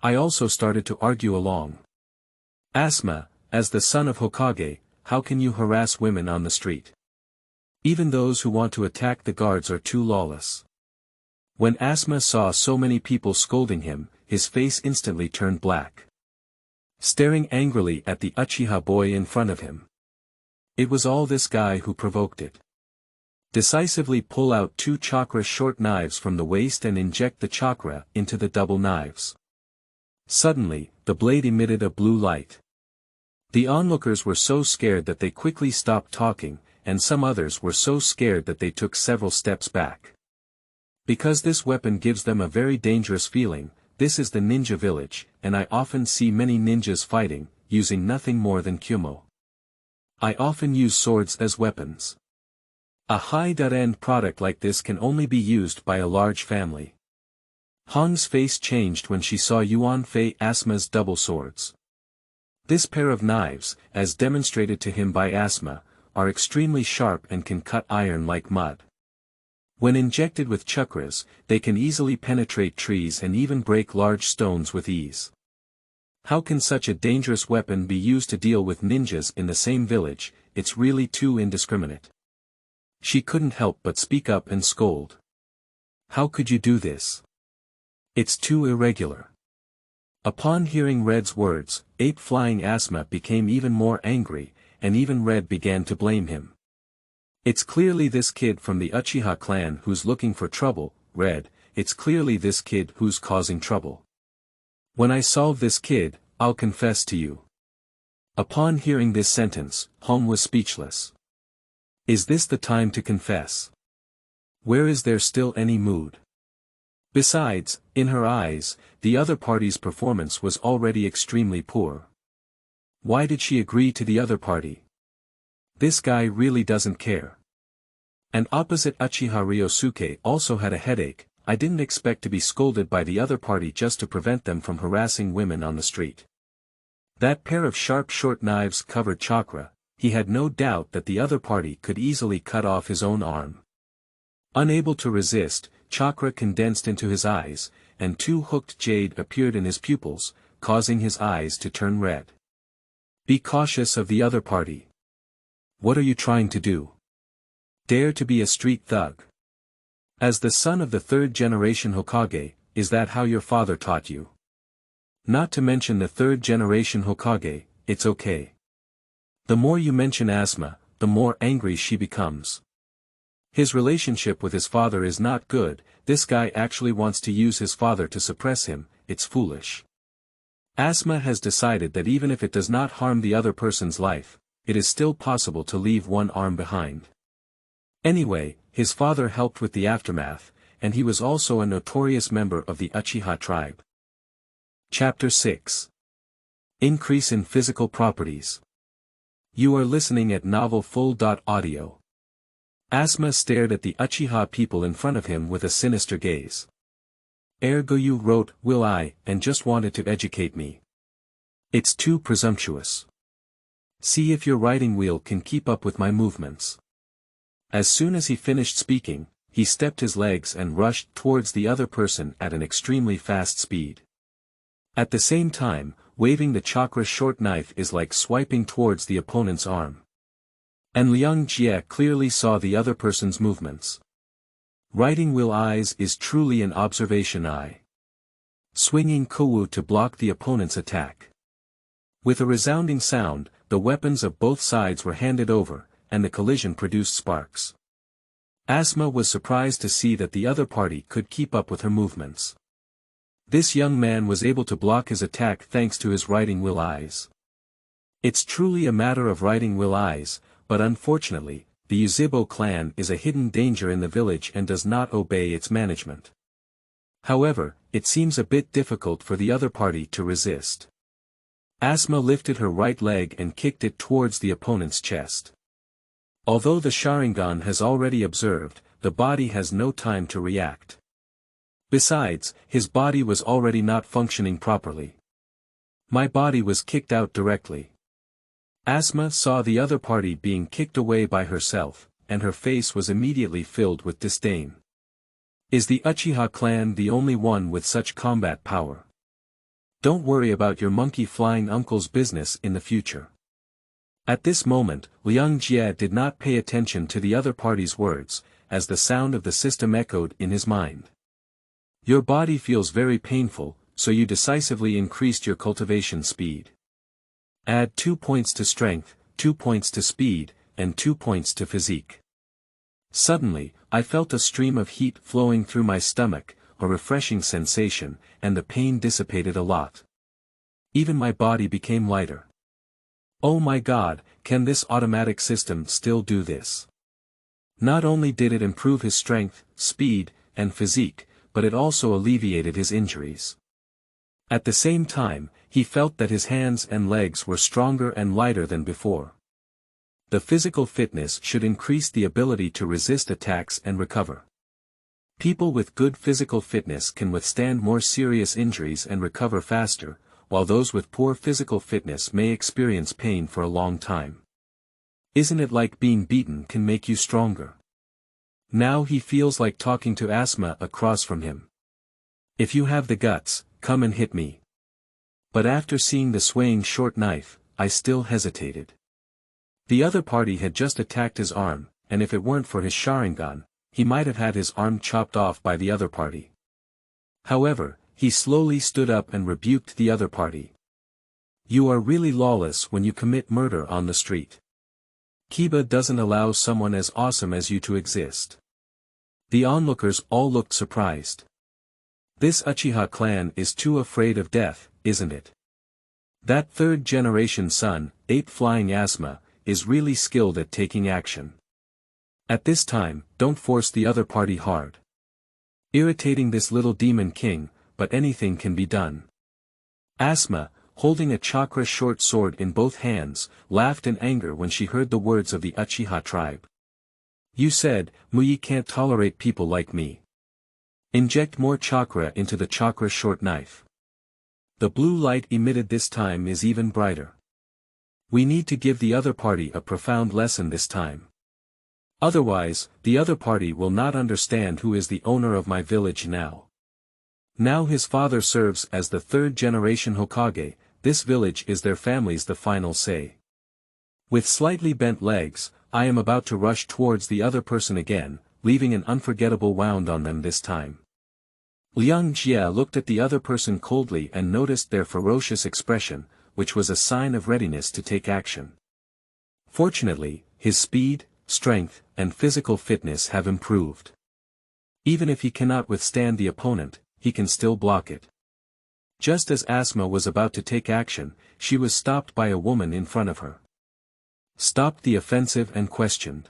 I also started to argue along. Asma, as the son of Hokage, how can you harass women on the street? Even those who want to attack the guards are too lawless. When Asma saw so many people scolding him, his face instantly turned black. Staring angrily at the Uchiha boy in front of him. It was all this guy who provoked it. Decisively pull out 2 chakra short knives from the waist and inject the chakra into the double knives. Suddenly, the blade emitted a blue light. The onlookers were so scared that they quickly stopped talking, and some others were so scared that they took several steps back. Because this weapon gives them a very dangerous feeling, this is the ninja village, and I often see many ninjas fighting, using nothing more than kyumo. I often use swords as weapons. A high-end product like this can only be used by a large family. Han's face changed when she saw Yuan Fei Asma's double swords. This pair of knives, as demonstrated to him by Asma, are extremely sharp and can cut iron like mud. When injected with chakras, they can easily penetrate trees and even break large stones with ease. How can such a dangerous weapon be used to deal with ninjas in the same village? It's really too indiscriminate. She couldn't help but speak up and scold. How could you do this? It's too irregular. Upon hearing Red's words, ape-flying Asma became even more angry, and even Red began to blame him. It's clearly this kid from the Uchiha clan who's looking for trouble, Red, it's clearly this kid who's causing trouble. When I solve this kid, I'll confess to you. Upon hearing this sentence, Hong was speechless. Is this the time to confess? Where is there still any mood? Besides, in her eyes, the other party's performance was already extremely poor. Why did she agree to the other party? This guy really doesn't care. And opposite Uchiha Ryosuke also had a headache. I didn't expect to be scolded by the other party just to prevent them from harassing women on the street. That pair of sharp short knives covered chakra. He had no doubt that the other party could easily cut off his own arm. Unable to resist, chakra condensed into his eyes, and 2 hooked jade appeared in his pupils, causing his eyes to turn red. Be cautious of the other party. What are you trying to do? Dare to be a street thug? As the son of the third-generation Hokage, is that how your father taught you? Not to mention the third-generation Hokage, it's okay. The more you mention Asma, the more angry she becomes. His relationship with his father is not good, this guy actually wants to use his father to suppress him, it's foolish. Asma has decided that even if it does not harm the other person's life, it is still possible to leave one arm behind. Anyway, his father helped with the aftermath, and he was also a notorious member of the Uchiha tribe. Chapter 6. Increase in Physical Properties. You are listening at Novel Full.audio. Asma stared at the Uchiha people in front of him with a sinister gaze. Ergo you wrote, will I, and just wanted to educate me. It's too presumptuous. See if your writing wheel can keep up with my movements. As soon as he finished speaking, he stepped his legs and rushed towards the other person at an extremely fast speed. At the same time, waving the chakra short knife is like swiping towards the opponent's arm. And Liang Jie clearly saw the other person's movements. Writing wheel eyes is truly an observation eye. Swinging Kowu to block the opponent's attack. With a resounding sound, the weapons of both sides were handed over, and the collision produced sparks. Asma was surprised to see that the other party could keep up with her movements. This young man was able to block his attack thanks to his writing wheel eyes. It's truly a matter of writing wheel eyes, but unfortunately, the Yuzhi clan is a hidden danger in the village and does not obey its management. However, it seems a bit difficult for the other party to resist. Asma lifted her right leg and kicked it towards the opponent's chest. Although the Sharingan has already observed, the body has no time to react. Besides, his body was already not functioning properly. My body was kicked out directly. Asma saw the other party being kicked away by herself, and her face was immediately filled with disdain. Is the Uchiha clan the only one with such combat power? Don't worry about your monkey-flying uncle's business in the future. At this moment, Liang Jie did not pay attention to the other party's words, as the sound of the system echoed in his mind. Your body feels very painful, so you decisively increased your cultivation speed. Add 2 points to strength, 2 points to speed, and 2 points to physique. Suddenly, I felt a stream of heat flowing through my stomach, a refreshing sensation, and the pain dissipated a lot. Even my body became lighter. Oh my God, can this automatic system still do this? Not only did it improve his strength, speed, and physique, but it also alleviated his injuries. At the same time, he felt that his hands and legs were stronger and lighter than before. The physical fitness should increase the ability to resist attacks and recover. People with good physical fitness can withstand more serious injuries and recover faster, while those with poor physical fitness may experience pain for a long time. Isn't it like being beaten can make you stronger? Now he feels like talking to Asma across from him. If you have the guts, come and hit me. But after seeing the swaying short knife, I still hesitated. The other party had just attacked his arm, and if it weren't for his Sharingan, he might have had his arm chopped off by the other party. However, he slowly stood up and rebuked the other party. You are really lawless when you commit murder on the street. Kiba doesn't allow someone as awesome as you to exist. The onlookers all looked surprised. This Uchiha clan is too afraid of death, isn't it? That third-generation son, ape-flying Asma, is really skilled at taking action. At this time, don't force the other party hard. Irritating this little demon king, but anything can be done. Asma, holding a chakra short sword in both hands, laughed in anger when she heard the words of the Uchiha tribe. You said, Muyi can't tolerate people like me. Inject more chakra into the chakra short knife. The blue light emitted this time is even brighter. We need to give the other party a profound lesson this time. Otherwise, the other party will not understand who is the owner of my village now. Now his father serves as the third-generation Hokage, this village is their family's the final say. With slightly bent legs, I am about to rush towards the other person again, leaving an unforgettable wound on them this time. Liang Jie looked at the other person coldly and noticed their ferocious expression, which was a sign of readiness to take action. Fortunately, his speed, strength, and physical fitness have improved. Even if he cannot withstand the opponent, he can still block it. Just as Asma was about to take action, she was stopped by a woman in front of her. Stopped the offensive and questioned.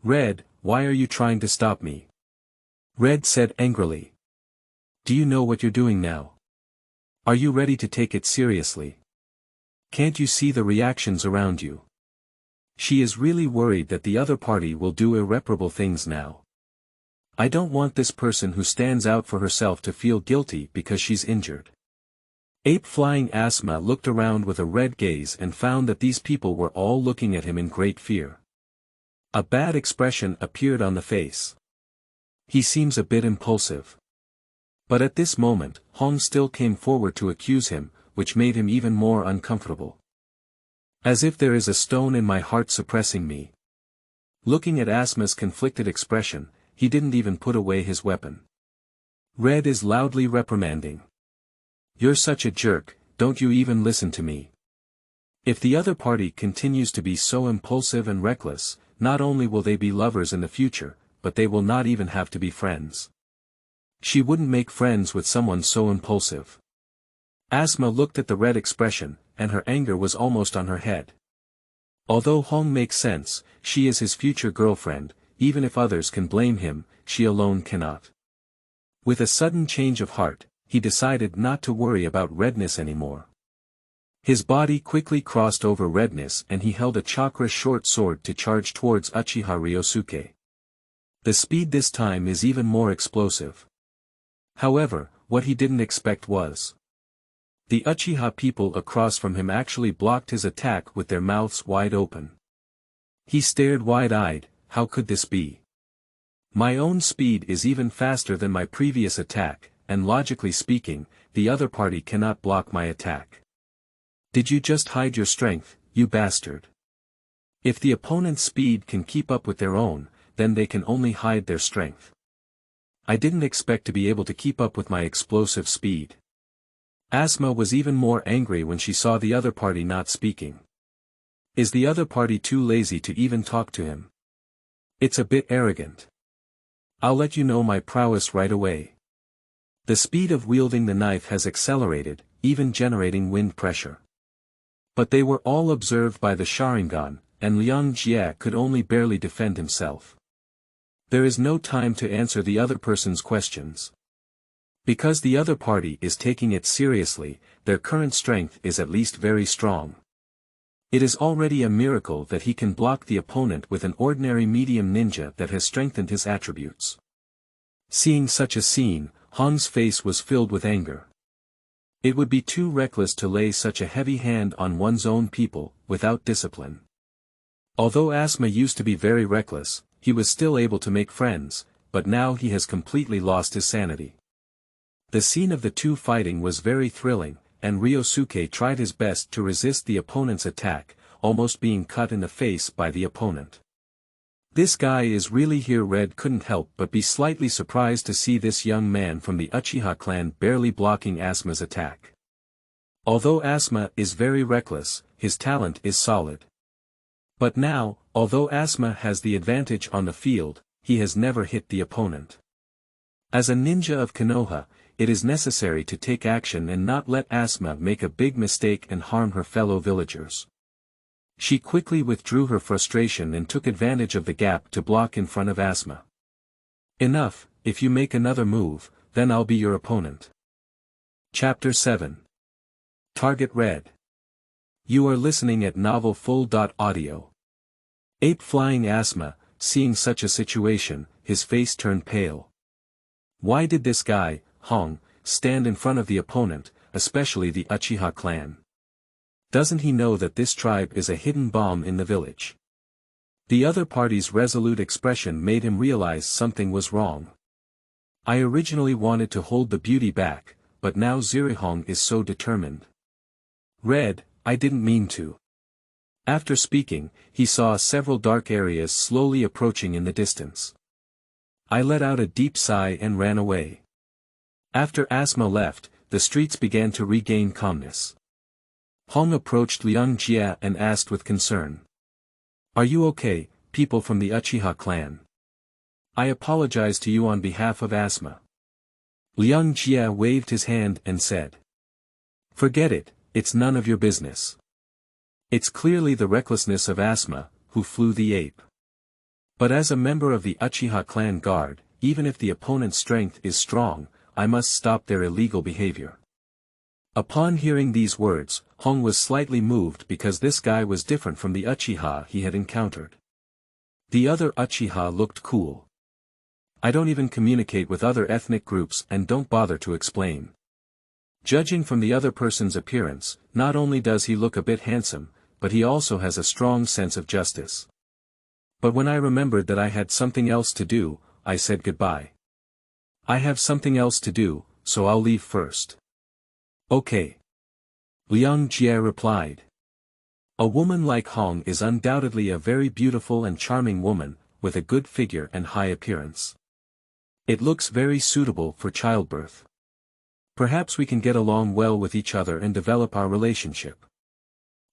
Red, why are you trying to stop me? Red said angrily. Do you know what you're doing now? Are you ready to take it seriously? Can't you see the reactions around you? She is really worried that the other party will do irreparable things now. I don't want this person who stands out for herself to feel guilty because she's injured. Ape-flying Asma looked around with a red gaze and found that these people were all looking at him in great fear. A bad expression appeared on the face. He seems a bit impulsive. But at this moment, Hong still came forward to accuse him, which made him even more uncomfortable. As if there is a stone in my heart suppressing me. Looking at Asma's conflicted expression, he didn't even put away his weapon. Red is loudly reprimanding. You're such a jerk, don't you even listen to me. If the other party continues to be so impulsive and reckless, not only will they be lovers in the future, but they will not even have to be friends. She wouldn't make friends with someone so impulsive. Asma looked at the red expression, and her anger was almost on her head. Although Hong makes sense, she is his future girlfriend, even if others can blame him, she alone cannot. With a sudden change of heart, he decided not to worry about redness anymore. His body quickly crossed over redness and he held a chakra short sword to charge towards Uchiha Ryosuke. The speed this time is even more explosive. However, what he didn't expect was the Uchiha people across from him actually blocked his attack with their mouths wide open. He stared wide-eyed. How could this be? My own speed is even faster than my previous attack, and logically speaking, the other party cannot block my attack. Did you just hide your strength, you bastard? If the opponent's speed can keep up with their own, then they can only hide their strength. I didn't expect to be able to keep up with my explosive speed. Asma was even more angry when she saw the other party not speaking. Is the other party too lazy to even talk to him? It's a bit arrogant. I'll let you know my prowess right away. The speed of wielding the knife has accelerated, even generating wind pressure. But they were all observed by the Sharingan, and Liang Jie could only barely defend himself. There is no time to answer the other person's questions. Because the other party is taking it seriously, their current strength is at least very strong. It is already a miracle that he can block the opponent with an ordinary medium ninja that has strengthened his attributes. Seeing such a scene, Hong's face was filled with anger. It would be too reckless to lay such a heavy hand on one's own people, without discipline. Although Asma used to be very reckless, he was still able to make friends, but now he has completely lost his sanity. The scene of the two fighting was very thrilling, and Ryosuke tried his best to resist the opponent's attack, almost being cut in the face by the opponent. This guy is really here. Red couldn't help but be slightly surprised to see this young man from the Uchiha clan barely blocking Asma's attack. Although Asma is very reckless, his talent is solid. But now, although Asma has the advantage on the field, he has never hit the opponent. As a ninja of Konoha, it is necessary to take action and not let Asma make a big mistake and harm her fellow villagers. She quickly withdrew her frustration and took advantage of the gap to block in front of Asma. Enough, if you make another move, then I'll be your opponent. Chapter 7. Target Red. You are listening at Novel Full.audio. Ape Flying Asma, seeing such a situation, his face turned pale. Why did this guy, Hong, stand in front of the opponent, especially the Uchiha clan? Doesn't he know that this tribe is a hidden bomb in the village? The other party's resolute expression made him realize something was wrong. I originally wanted to hold the beauty back, but now Zirihong is so determined. Red, I didn't mean to. After speaking, he saw several dark areas slowly approaching in the distance. I let out a deep sigh and ran away. After Asma left, the streets began to regain calmness. Hong approached Liang Jie and asked with concern. Are you okay, people from the Uchiha clan? I apologize to you on behalf of Asma. Liang Jie waved his hand and said. Forget it, it's none of your business. It's clearly the recklessness of Asma, who flew the ape. But as a member of the Uchiha clan guard, even if the opponent's strength is strong, I must stop their illegal behavior. Upon hearing these words, Hong was slightly moved because this guy was different from the Uchiha he had encountered. The other Uchiha looked cool. I don't even communicate with other ethnic groups and don't bother to explain. Judging from the other person's appearance, not only does he look a bit handsome, but he also has a strong sense of justice. But when I remembered that I had something else to do, I said goodbye. I have something else to do, so I'll leave first. Okay. Liang Jie replied. A woman like Hong is undoubtedly a very beautiful and charming woman, with a good figure and high appearance. It looks very suitable for childbirth. Perhaps we can get along well with each other and develop our relationship.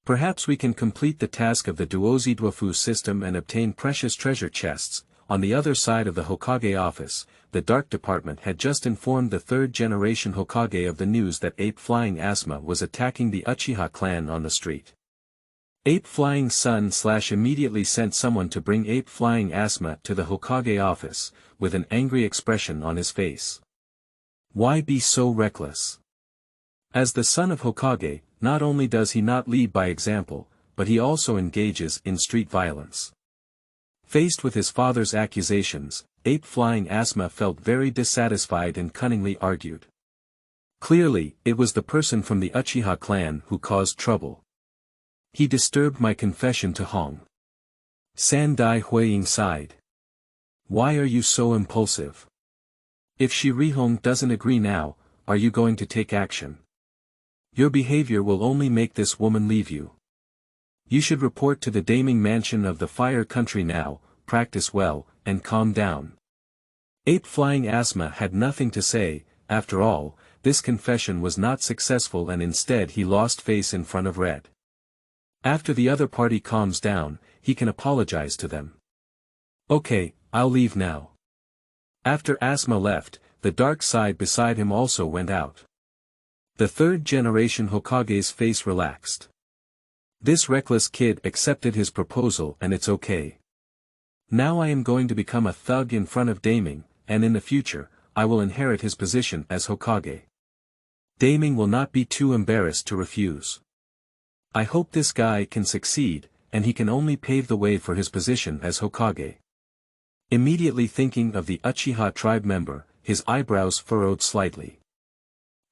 Perhaps we can complete the task of the Duozidwafu system and obtain precious treasure chests. On the other side of the Hokage office, the Dark Department had just informed the third-generation Hokage of the news that Ape Flying Asma was attacking the Uchiha clan on the street. Ape Flying Sun / immediately sent someone to bring Ape Flying Asma to the Hokage office, with an angry expression on his face. Why be so reckless? As the son of Hokage, not only does he not lead by example, but he also engages in street violence. Faced with his father's accusations, ape-flying Asma felt very dissatisfied and cunningly argued. Clearly, it was the person from the Uchiha clan who caused trouble. He disturbed my confession to Hong. Sandai Huiying sighed. Why are you so impulsive? If Shirihong doesn't agree now, are you going to take action? Your behavior will only make this woman leave you. You should report to the Daming Mansion of the Fire Country now, practice well, and calm down. Ape-flying Asma had nothing to say. After all, this confession was not successful and instead he lost face in front of Red. After the other party calms down, he can apologize to them. Okay, I'll leave now. After Asma left, the dark side beside him also went out. The third-generation Hokage's face relaxed. This reckless kid accepted his proposal and it's okay. Now I am going to become a thug in front of Daming, and in the future, I will inherit his position as Hokage. Daming will not be too embarrassed to refuse. I hope this guy can succeed, and he can only pave the way for his position as Hokage. Immediately thinking of the Uchiha tribe member, his eyebrows furrowed slightly.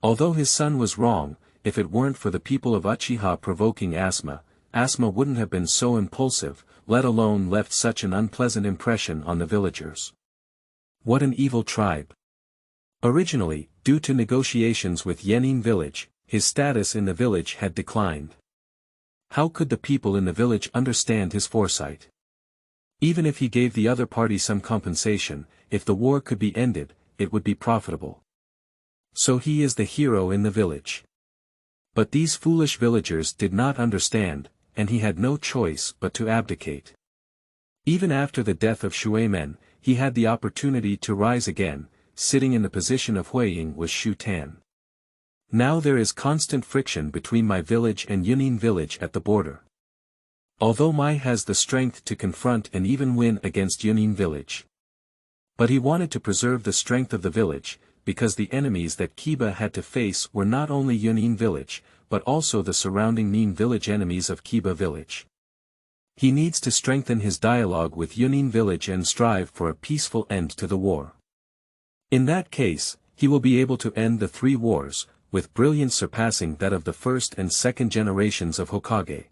Although his son was wrong, if it weren't for the people of Uchiha provoking Asma, Asma wouldn't have been so impulsive, let alone left such an unpleasant impression on the villagers. What an evil tribe. Originally, due to negotiations with Yenin village, his status in the village had declined. How could the people in the village understand his foresight? Even if he gave the other party some compensation, if the war could be ended, it would be profitable. So he is the hero in the village. But these foolish villagers did not understand, and he had no choice but to abdicate. Even after the death of Shuemen, he had the opportunity to rise again. Sitting in the position of Huiying was Shu Tan. Now there is constant friction between my village and Yunin village at the border. Although Mai has the strength to confront and even win against Yunin village. But he wanted to preserve the strength of the village, because the enemies that Kiba had to face were not only Yunin village, but also the surrounding Nin village enemies of Kiba village. He needs to strengthen his dialogue with Yunin village and strive for a peaceful end to the war. In that case, he will be able to end the three wars, with brilliance surpassing that of the first and second generations of Hokage.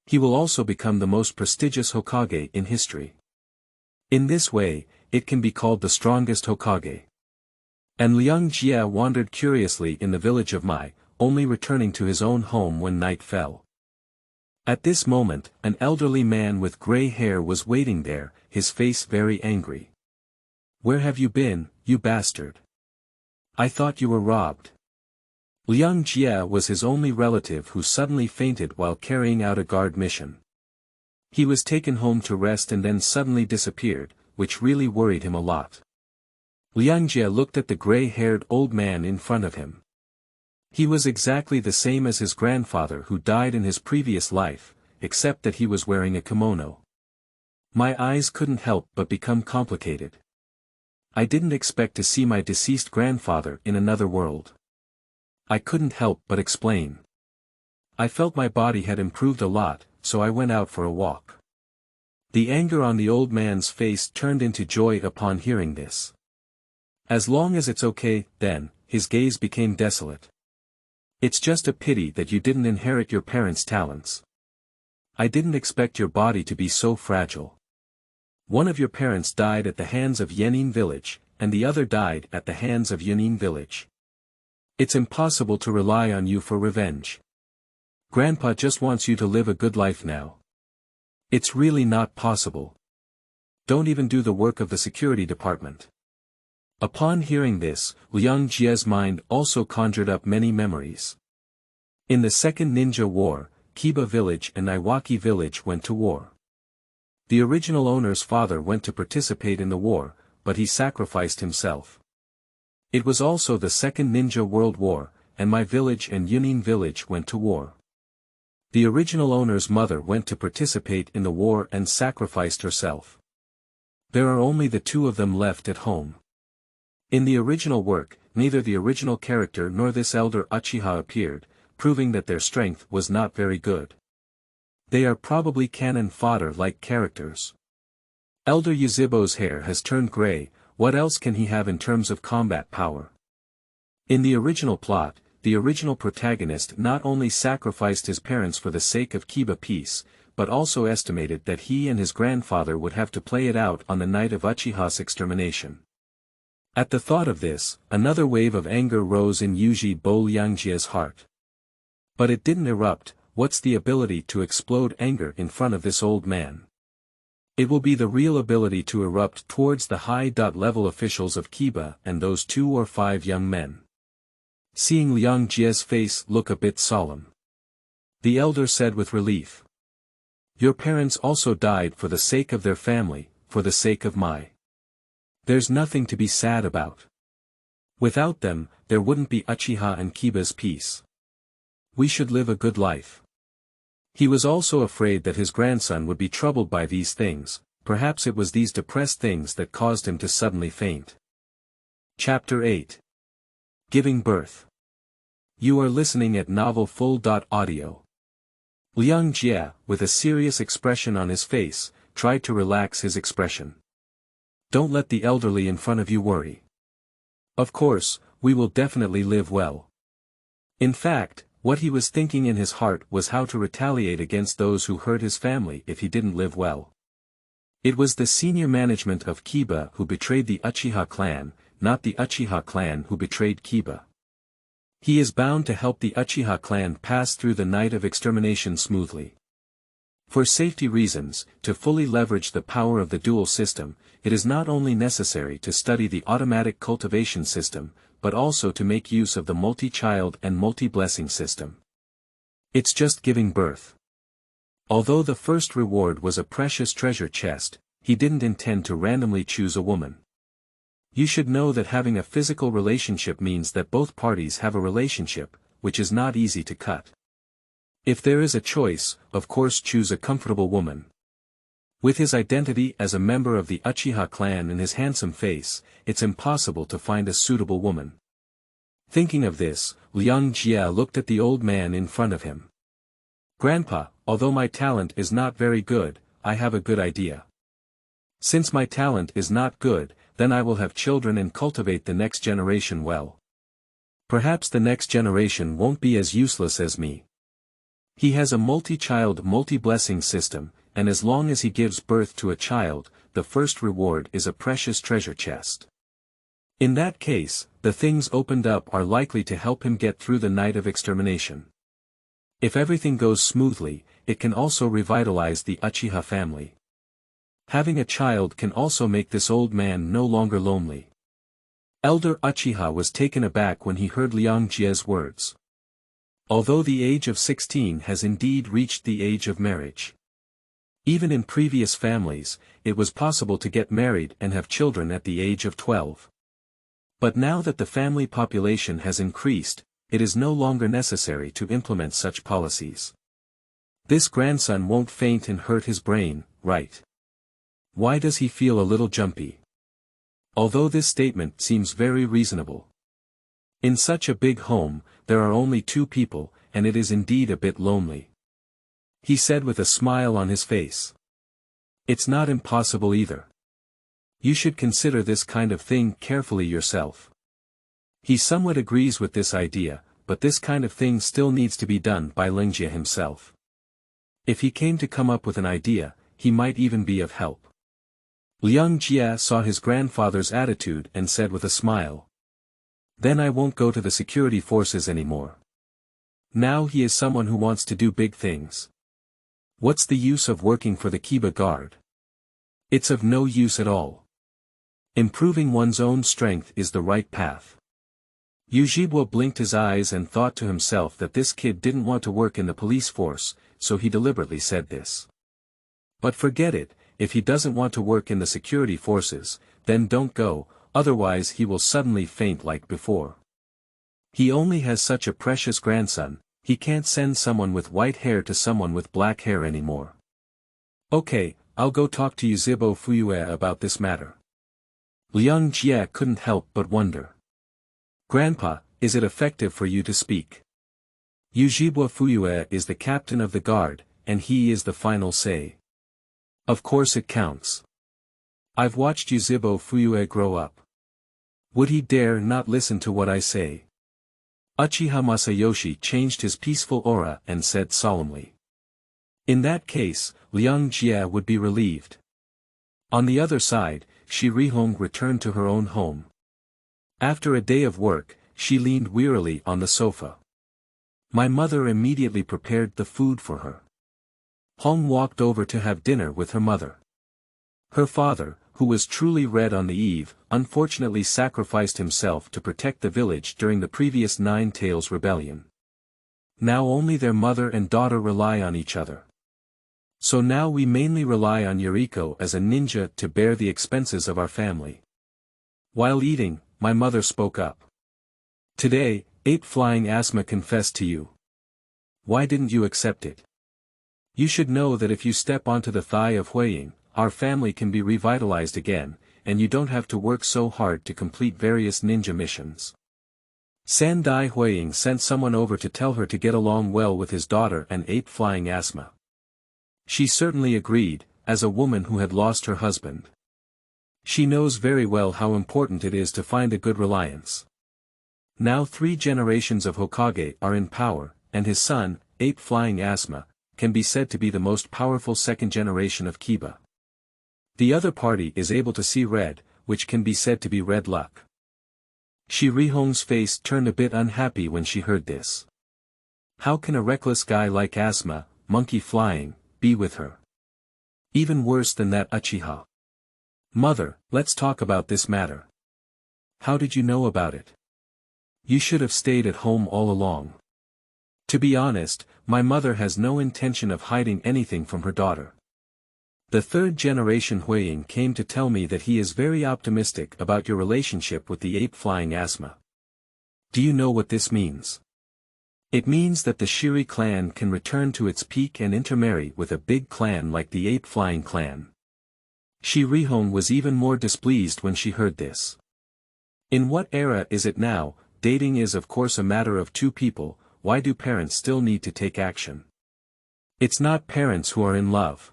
He will also become the most prestigious Hokage in history. In this way, it can be called the strongest Hokage. And Liang Jie wandered curiously in the village of Mai, only returning to his own home when night fell. At this moment, an elderly man with grey hair was waiting there, his face very angry. Where have you been, you bastard? I thought you were robbed. Liang Jie was his only relative who suddenly fainted while carrying out a guard mission. He was taken home to rest and then suddenly disappeared, which really worried him a lot. Liang Jie looked at the grey-haired old man in front of him. He was exactly the same as his grandfather who died in his previous life, except that he was wearing a kimono. My eyes couldn't help but become complicated. I didn't expect to see my deceased grandfather in another world. I couldn't help but explain. I felt my body had improved a lot, so I went out for a walk. The anger on the old man's face turned into joy upon hearing this. As long as it's okay, then, his gaze became desolate. It's just a pity that you didn't inherit your parents' talents. I didn't expect your body to be so fragile. One of your parents died at the hands of Yenin village, and the other died at the hands of Yunin village. It's impossible to rely on you for revenge. Grandpa just wants you to live a good life now. It's really not possible. Don't even do the work of the security department. Upon hearing this, Liang Jie's mind also conjured up many memories. In the Second Ninja War, Kiba village and Iwaki village went to war. The original owner's father went to participate in the war, but he sacrificed himself. It was also the Second Ninja World War, and my village and Yunin village went to war. The original owner's mother went to participate in the war and sacrificed herself. There are only the two of them left at home. In the original work, neither the original character nor this elder Uchiha appeared, proving that their strength was not very good. They are probably cannon fodder-like characters. Elder Yuzhibo's hair has turned gray, what else can he have in terms of combat power? In the original plot, the original protagonist not only sacrificed his parents for the sake of Kiba peace, but also estimated that he and his grandfather would have to play it out on the night of Uchiha's extermination. At the thought of this, another wave of anger rose in Yuzhi Liang Jie's heart. But it didn't erupt. What's the ability to explode anger in front of this old man? It will be the real ability to erupt towards the high-level officials of Kiba and those 2 or 5 young men. Seeing Liang Jie's face look a bit solemn, the elder said with relief, "Your parents also died for the sake of their family, for the sake of my. There's nothing to be sad about. Without them, there wouldn't be Uchiha and Kiba's peace. We should live a good life." He was also afraid that his grandson would be troubled by these things, perhaps it was these depressed things that caused him to suddenly faint. Chapter 8. Giving Birth. You are listening at novelfull.audio. Liang Jie, with a serious expression on his face, tried to relax his expression. Don't let the elderly in front of you worry. Of course, we will definitely live well. In fact, what he was thinking in his heart was how to retaliate against those who hurt his family if he didn't live well. It was the senior management of Kiba who betrayed the Uchiha clan, not the Uchiha clan who betrayed Kiba. He is bound to help the Uchiha clan pass through the night of extermination smoothly. For safety reasons, to fully leverage the power of the dual system, it is not only necessary to study the automatic cultivation system, but also to make use of the multi-child and multi-blessing system. It's just giving birth. Although the first reward was a precious treasure chest, he didn't intend to randomly choose a woman. You should know that having a physical relationship means that both parties have a relationship, which is not easy to cut. If there is a choice, of course choose a comfortable woman. With his identity as a member of the Uchiha clan and his handsome face, it's impossible to find a suitable woman. Thinking of this, Liang Jie looked at the old man in front of him. "Grandpa, although my talent is not very good, I have a good idea. Since my talent is not good, then I will have children and cultivate the next generation well. Perhaps the next generation won't be as useless as me." He has a multi-child multi-blessing system, and as long as he gives birth to a child, the first reward is a precious treasure chest. In that case, the things opened up are likely to help him get through the night of extermination. If everything goes smoothly, it can also revitalize the Uchiha family. Having a child can also make this old man no longer lonely. Elder Uchiha was taken aback when he heard Liang Jie's words. Although the age of 16 has indeed reached the age of marriage. Even in previous families, it was possible to get married and have children at the age of 12. But now that the family population has increased, it is no longer necessary to implement such policies. This grandson won't faint and hurt his brain, right? Why does he feel a little jumpy? Although this statement seems very reasonable. In such a big home, there are only 2 people, and it is indeed a bit lonely. He said with a smile on his face. It's not impossible either. You should consider this kind of thing carefully yourself. He somewhat agrees with this idea, but this kind of thing still needs to be done by Liang Jie himself. If he came to come up with an idea, he might even be of help. Liang Jie saw his grandfather's attitude and said with a smile. Then I won't go to the security forces anymore. Now he is someone who wants to do big things. What's the use of working for the Kiba guard? It's of no use at all. Improving one's own strength is the right path. Yuzhi blinked his eyes and thought to himself that this kid didn't want to work in the police force, so he deliberately said this. But forget it, if he doesn't want to work in the security forces, then don't go, otherwise he will suddenly faint like before. He only has such a precious grandson, he can't send someone with white hair to someone with black hair anymore. Okay, I'll go talk to Yuzhibo Fuyue about this matter. Liang Jie couldn't help but wonder. Grandpa, is it effective for you to speak? Yuzhi Fuyue is the captain of the guard, and he is the final say. Of course it counts. I've watched Yuzhi Fuyue grow up. Would he dare not listen to what I say? Uchiha Masayoshi changed his peaceful aura and said solemnly. In that case, Liang Jie would be relieved. On the other side, Shi Rihong returned to her own home. After a day of work, she leaned wearily on the sofa. My mother immediately prepared the food for her. Hong walked over to have dinner with her mother. Her father, who was truly red on the eve, unfortunately sacrificed himself to protect the village during the previous Nine Tails rebellion. Now only their mother and daughter rely on each other. So now we mainly rely on Yuriko as a ninja to bear the expenses of our family. While eating, my mother spoke up. Today, Ape-flying Asma confessed to you. Why didn't you accept it? You should know that if you step onto the thigh of Huiying, our family can be revitalized again, and you don't have to work so hard to complete various ninja missions. Sandai Huiying sent someone over to tell her to get along well with his daughter and ape-flying Asma. She certainly agreed, as a woman who had lost her husband. She knows very well how important it is to find a good reliance. Now 3 generations of Hokage are in power, and his son, ape-flying Asma, can be said to be the most powerful second generation of Kiba. The other party is able to see red, which can be said to be red luck. Shi Rihong's face turned a bit unhappy when she heard this. How can a reckless guy like Asma, monkey flying, be with her? Even worse than that Uchiha. Mother, let's talk about this matter. How did you know about it? You should have stayed at home all along. To be honest, my mother has no intention of hiding anything from her daughter. The 3rd generation Huiying came to tell me that he is very optimistic about your relationship with the ape-flying Asma. Do you know what this means? It means that the Shiri clan can return to its peak and intermarry with a big clan like the ape-flying clan. Shi Rihong was even more displeased when she heard this. In what era is it now? Dating is of course a matter of 2 people, why do parents still need to take action? It's not parents who are in love.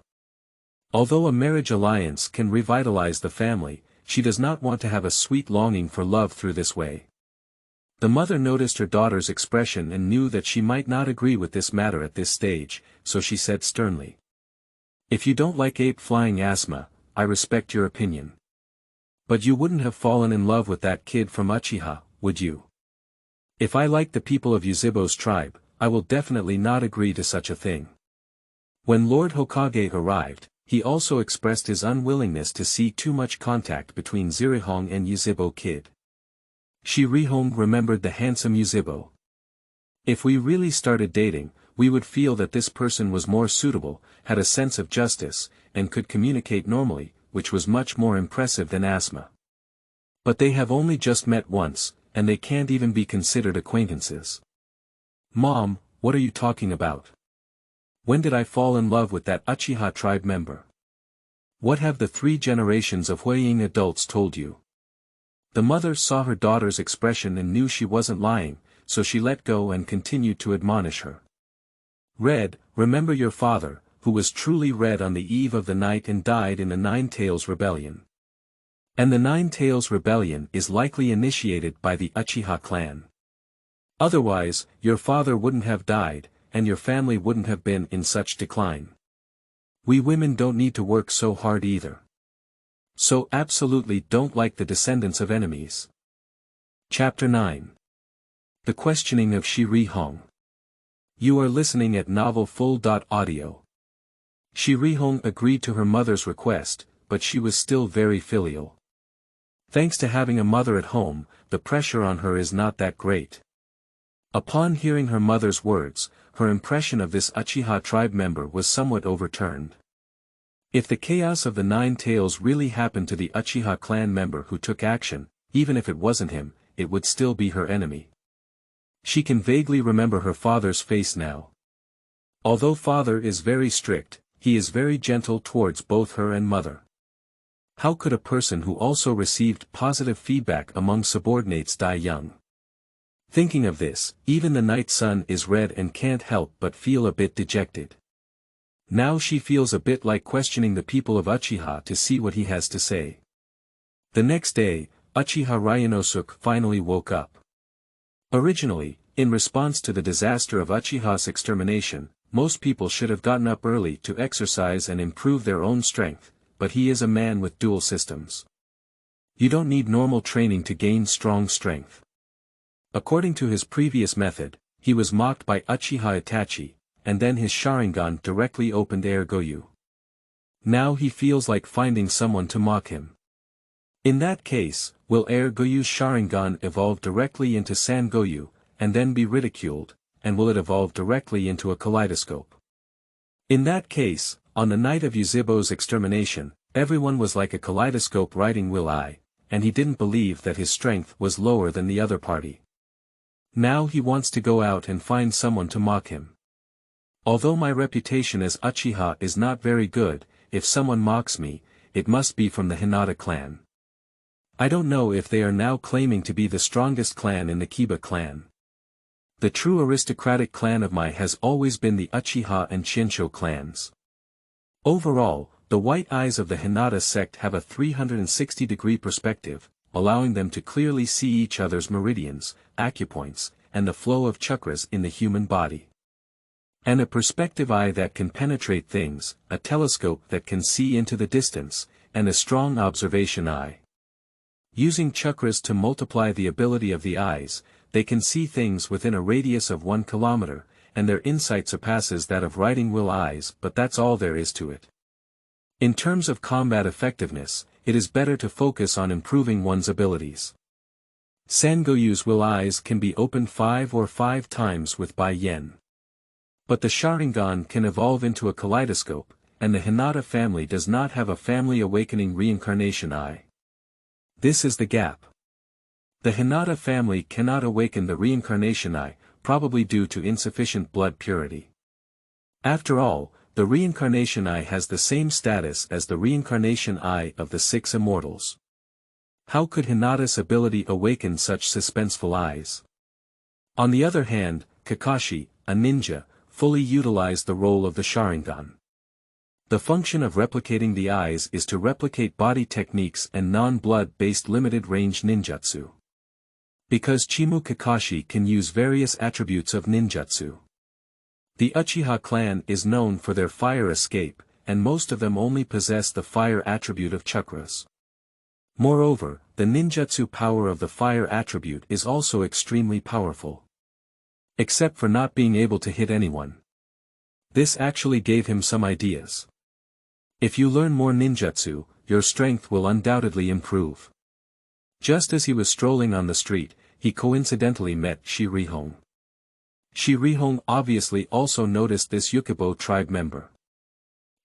Although a marriage alliance can revitalize the family, she does not want to have a sweet longing for love through this way. The mother noticed her daughter's expression and knew that she might not agree with this matter at this stage, so she said sternly. If you don't like ape-flying Asma, I respect your opinion. But you wouldn't have fallen in love with that kid from Uchiha, would you? If I like the people of Yuzhibo's tribe, I will definitely not agree to such a thing. When Lord Hokage arrived, he also expressed his unwillingness to see too much contact between Zirihong and Yuzhibo kid. Shi Rihong remembered the handsome Yuzhibo. If we really started dating, we would feel that this person was more suitable, had a sense of justice, and could communicate normally, which was much more impressive than Asma. But they have only just met once, and they can't even be considered acquaintances. Mom, what are you talking about? When did I fall in love with that Uchiha tribe member? What have the 3 generations of Huiying adults told you? The mother saw her daughter's expression and knew she wasn't lying, so she let go and continued to admonish her. Red, remember your father, who was truly red on the eve of the night and died in the Nine Tails Rebellion. And the Nine Tails Rebellion is likely initiated by the Uchiha clan. Otherwise, your father wouldn't have died, and your family wouldn't have been in such decline. We women don't need to work so hard either. So absolutely don't like the descendants of enemies. Chapter 9. The Questioning of Shi Rihong. You are listening at novelfull.audio. Shi Rihong agreed to her mother's request, but she was still very filial. Thanks to having a mother at home, the pressure on her is not that great. Upon hearing her mother's words, her impression of this Uchiha tribe member was somewhat overturned. If the chaos of the Nine Tails really happened to the Uchiha clan member who took action, even if it wasn't him, it would still be her enemy. She can vaguely remember her father's face now. Although father is very strict, he is very gentle towards both her and mother. How could a person who also received positive feedback among subordinates die young? Thinking of this, even the night sun is red and can't help but feel a bit dejected. Now she feels a bit like questioning the people of Uchiha to see what he has to say. The next day, Uchiha Ryanosuke finally woke up. Originally, in response to the disaster of Uchiha's extermination, most people should have gotten up early to exercise and improve their own strength, but he is a man with dual systems. You don't need normal training to gain strong strength. According to his previous method, he was mocked by Uchiha Itachi, and then his Sharingan directly opened Air Goyu. Now he feels like finding someone to mock him. In that case, will Air Goyu's Sharingan evolve directly into San Goyu, and then be ridiculed, and will it evolve directly into a kaleidoscope? In that case, on the night of Yuzhibo's extermination, everyone was like a kaleidoscope riding Yile, and he didn't believe that his strength was lower than the other party. Now he wants to go out and find someone to mock him. Although my reputation as Uchiha is not very good, if someone mocks me, it must be from the Hinata clan. I don't know if they are now claiming to be the strongest clan in the Kiba clan. The true aristocratic clan of Mai has always been the Uchiha and Shinsho clans. Overall, the white eyes of the Hinata sect have a 360-degree perspective, allowing them to clearly see each other's meridians, acupoints, and the flow of chakras in the human body. And a perspective eye that can penetrate things, a telescope that can see into the distance, and a strong observation eye. Using chakras to multiply the ability of the eyes, they can see things within a radius of 1 kilometer, and their insight surpasses that of riding Will eyes, but that's all there is to it. In terms of combat effectiveness, it is better to focus on improving one's abilities. Sangoyu's Will eyes can be opened 5 times with Bai Yen. But the Sharingan can evolve into a kaleidoscope, and the Hinata family does not have a family awakening reincarnation eye. This is the gap. The Hinata family cannot awaken the reincarnation eye, probably due to insufficient blood purity. After all, the reincarnation eye has the same status as the reincarnation eye of the 6 immortals. How could Hinata's ability awaken such suspenseful eyes? On the other hand, Kakashi, a ninja, fully utilized the role of the Sharingan. The function of replicating the eyes is to replicate body techniques and non-blood-based limited-range ninjutsu. Because Chimu Kakashi can use various attributes of ninjutsu. The Uchiha clan is known for their fire escape, and most of them only possess the fire attribute of chakras. Moreover, the ninjutsu power of the fire attribute is also extremely powerful. Except for not being able to hit anyone. This actually gave him some ideas. If you learn more ninjutsu, your strength will undoubtedly improve. Just as he was strolling on the street, he coincidentally met Shirihong. Shirihong obviously also noticed this Yukibo tribe member.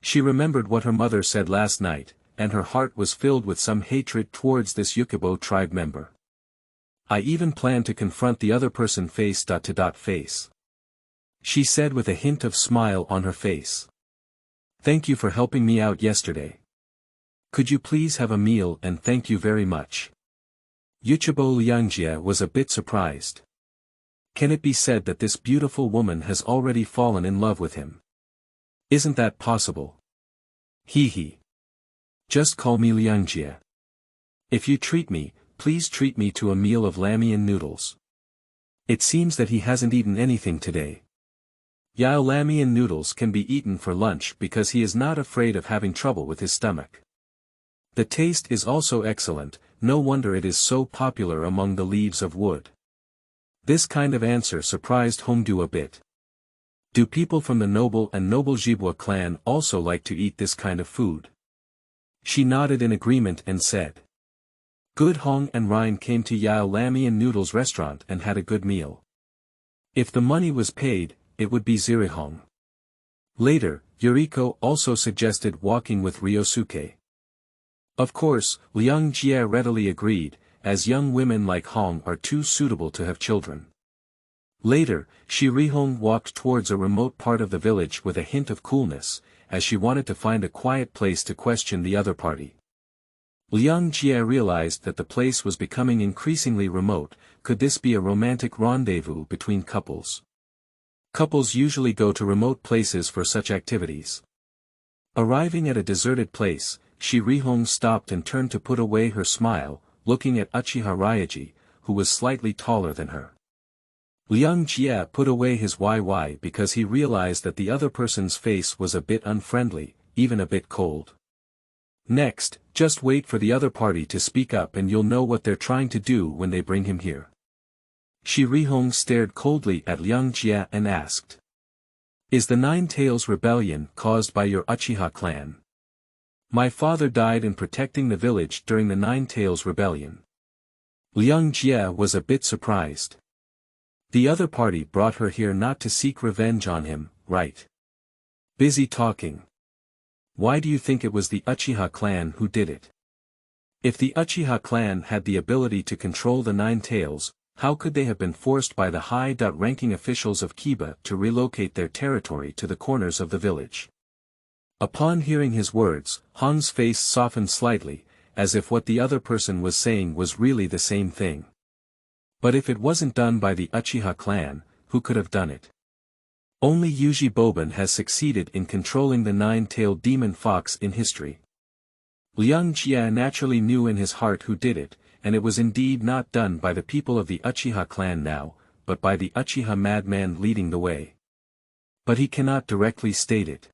She remembered what her mother said last night, and her heart was filled with some hatred towards this Yukibo tribe member. I even plan to confront the other person face-to-face. She said with a hint of smile on her face. Thank you for helping me out yesterday. Could you please have a meal and thank you very much. Uchiha Liang Jie was a bit surprised. Can it be said that this beautiful woman has already fallen in love with him? Isn't that possible? Hee. Just call me Liang Jie. If you treat me, please treat me to a meal of Lamian noodles. It seems that he hasn't eaten anything today. Yile Lamian noodles can be eaten for lunch because he is not afraid of having trouble with his stomach. The taste is also excellent, no wonder it is so popular among the leaves of wood. This kind of answer surprised Hongdu a bit. Do people from the noble and noble Jibwa clan also like to eat this kind of food? She nodded in agreement and said. Good. Hong and Ryan came to Yile Lamian Noodles restaurant and had a good meal. If the money was paid, it would be Zirihong. Later, Yuriko also suggested walking with Ryosuke. Of course, Liang Jie readily agreed, as young women like Hong are too suitable to have children. Later, Shirihong walked towards a remote part of the village with a hint of coolness, as she wanted to find a quiet place to question the other party. Liang Jie realized that the place was becoming increasingly remote. Could this be a romantic rendezvous between couples? Couples usually go to remote places for such activities. Arriving at a deserted place, Shi Rihong stopped and turned to put away her smile, looking at Uchiha Itachi, who was slightly taller than her. Liang Jie put away his YY because he realized that the other person's face was a bit unfriendly, even a bit cold. Next, just wait for the other party to speak up and you'll know what they're trying to do when they bring him here. Shi Rihong stared coldly at Liang Jie and asked. Is the Nine Tails rebellion caused by your Uchiha clan? My father died in protecting the village during the Nine Tails rebellion. Liang Jie was a bit surprised. The other party brought her here not to seek revenge on him, right? Busy talking. Why do you think it was the Uchiha clan who did it? If the Uchiha clan had the ability to control the Nine Tails, how could they have been forced by the high-ranking officials of Kiba to relocate their territory to the corners of the village? Upon hearing his words, Hong's face softened slightly, as if what the other person was saying was really the same thing. But if it wasn't done by the Uchiha clan, who could have done it? Only Yuzhi Boban has succeeded in controlling the nine-tailed demon fox in history. Liang Jie naturally knew in his heart who did it, and it was indeed not done by the people of the Uchiha clan now, but by the Uchiha madman leading the way. But he cannot directly state it.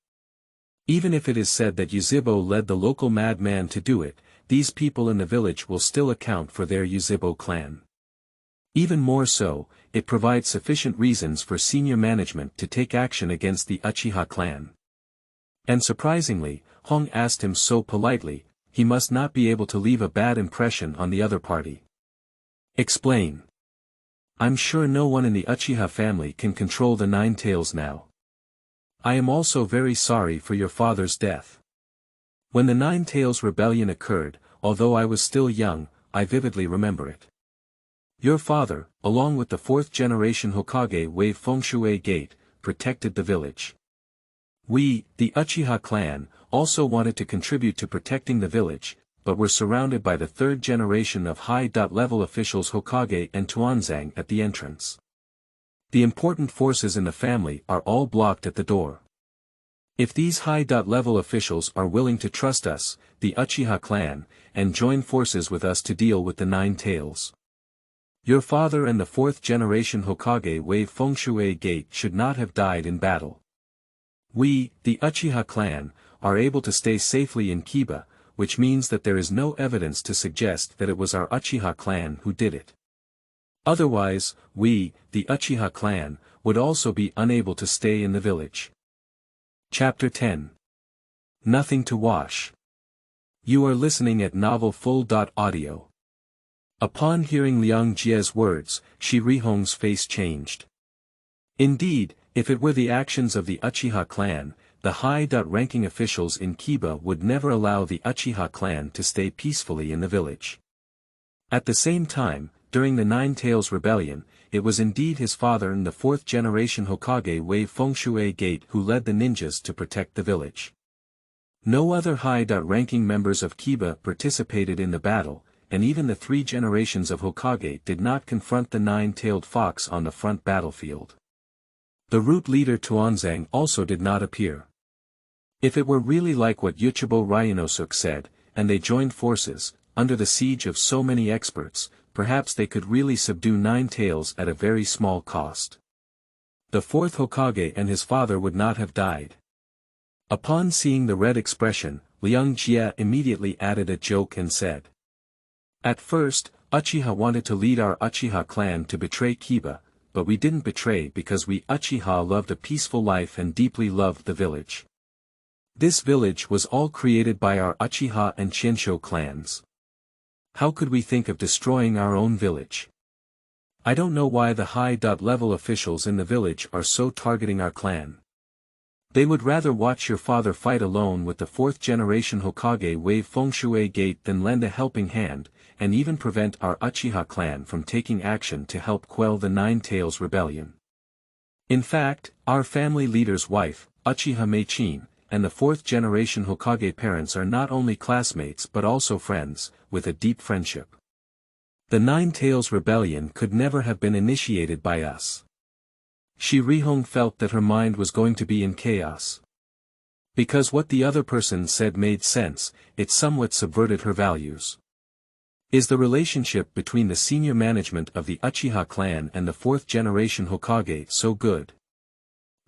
Even if it is said that Yuzhibo led the local madman to do it, these people in the village will still account for their Yuzhibo clan. Even more so, it provides sufficient reasons for senior management to take action against the Uchiha clan. And surprisingly, Hong asked him so politely, he must not be able to leave a bad impression on the other party. Explain. I'm sure no one in the Uchiha family can control the Nine Tails now. I am also very sorry for your father's death. When the Nine Tails rebellion occurred, although I was still young, I vividly remember it. Your father, along with the fourth-generation Hokage Wei Fengshui Gate, protected the village. We, the Uchiha clan, also wanted to contribute to protecting the village, but were surrounded by the third generation of high-level officials Hokage and Tuanzang at the entrance. The important forces in the family are all blocked at the door. If these high-level officials are willing to trust us, the Uchiha clan, and join forces with us to deal with the Nine Tails, your father and the fourth-generation Hokage Wei Fengshui Gate should not have died in battle. We, the Uchiha clan, are able to stay safely in Kiba, which means that there is no evidence to suggest that it was our Uchiha clan who did it. Otherwise, we, the Uchiha clan, would also be unable to stay in the village. Chapter 10. Nothing to wash. You are listening at novelfull.audio. Upon hearing Liang Jie's words, Shi Rihong's face changed. Indeed, if it were the actions of the Uchiha clan, the high-ranking officials in Kiba would never allow the Uchiha clan to stay peacefully in the village. At the same time, during the Nine Tails rebellion, it was indeed his father and the fourth-generation Hokage Wei Fengshui Gate who led the ninjas to protect the village. No other high-ranking members of Kiba participated in the battle, and even the three generations of Hokage did not confront the nine-tailed fox on the front battlefield. The root leader Tuanzang also did not appear. If it were really like what Uchiha Ryunosuke said, and they joined forces, under the siege of so many experts, perhaps they could really subdue Nine Tails at a very small cost. The fourth Hokage and his father would not have died. Upon seeing the red expression, Liang Jie immediately added a joke and said, at first, Uchiha wanted to lead our Uchiha clan to betray Kiba, but we didn't betray because we Uchiha loved a peaceful life and deeply loved the village. This village was all created by our Uchiha and Shinsho clans. How could we think of destroying our own village? I don't know why the high-level officials in the village are so targeting our clan. They would rather watch your father fight alone with the fourth-generation Hokage Wei Fengshui Gate than lend a helping hand, and even prevent our Uchiha clan from taking action to help quell the Nine Tails rebellion. In fact, our family leader's wife, Uchiha Meichin, and the fourth-generation Hokage parents are not only classmates but also friends, with a deep friendship. The Nine Tails Rebellion could never have been initiated by us. Shi-Rihong felt that her mind was going to be in chaos. Because what the other person said made sense, it somewhat subverted her values. Is the relationship between the senior management of the Uchiha clan and the fourth-generation Hokage so good?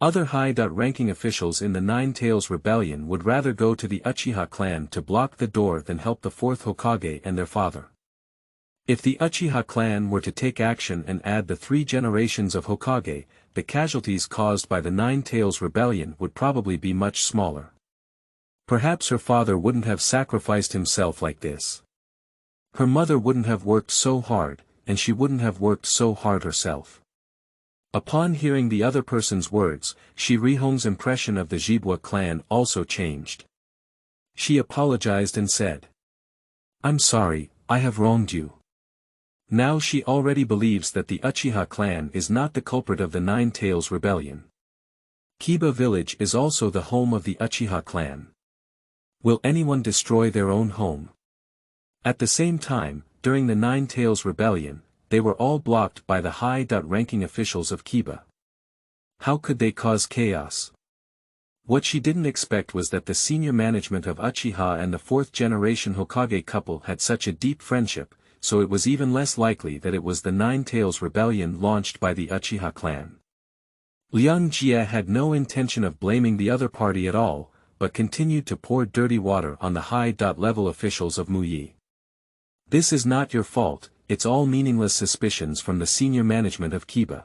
Other high-ranking officials in the Nine Tails Rebellion would rather go to the Uchiha clan to block the door than help the fourth Hokage and their father. If the Uchiha clan were to take action and add the 3 generations of Hokage, the casualties caused by the Nine Tails Rebellion would probably be much smaller. Perhaps her father wouldn't have sacrificed himself like this. Her mother wouldn't have worked so hard, and she wouldn't have worked so hard herself. Upon hearing the other person's words, Shi-Rihong's impression of the Jibwa clan also changed. She apologized and said, "I'm sorry, I have wronged you." Now she already believes that the Uchiha clan is not the culprit of the Nine Tails Rebellion. Kiba village is also the home of the Uchiha clan. Will anyone destroy their own home? At the same time, during the Nine Tails Rebellion, they were all blocked by the high-ranking officials of Kiba. How could they cause chaos? What she didn't expect was that the senior management of Uchiha and the fourth-generation Hokage couple had such a deep friendship, so it was even less likely that it was the Nine Tails Rebellion launched by the Uchiha clan. Liang Jie had no intention of blaming the other party at all, but continued to pour dirty water on the high-level officials of Muyi. This is not your fault, it's all meaningless suspicions from the senior management of Kiba.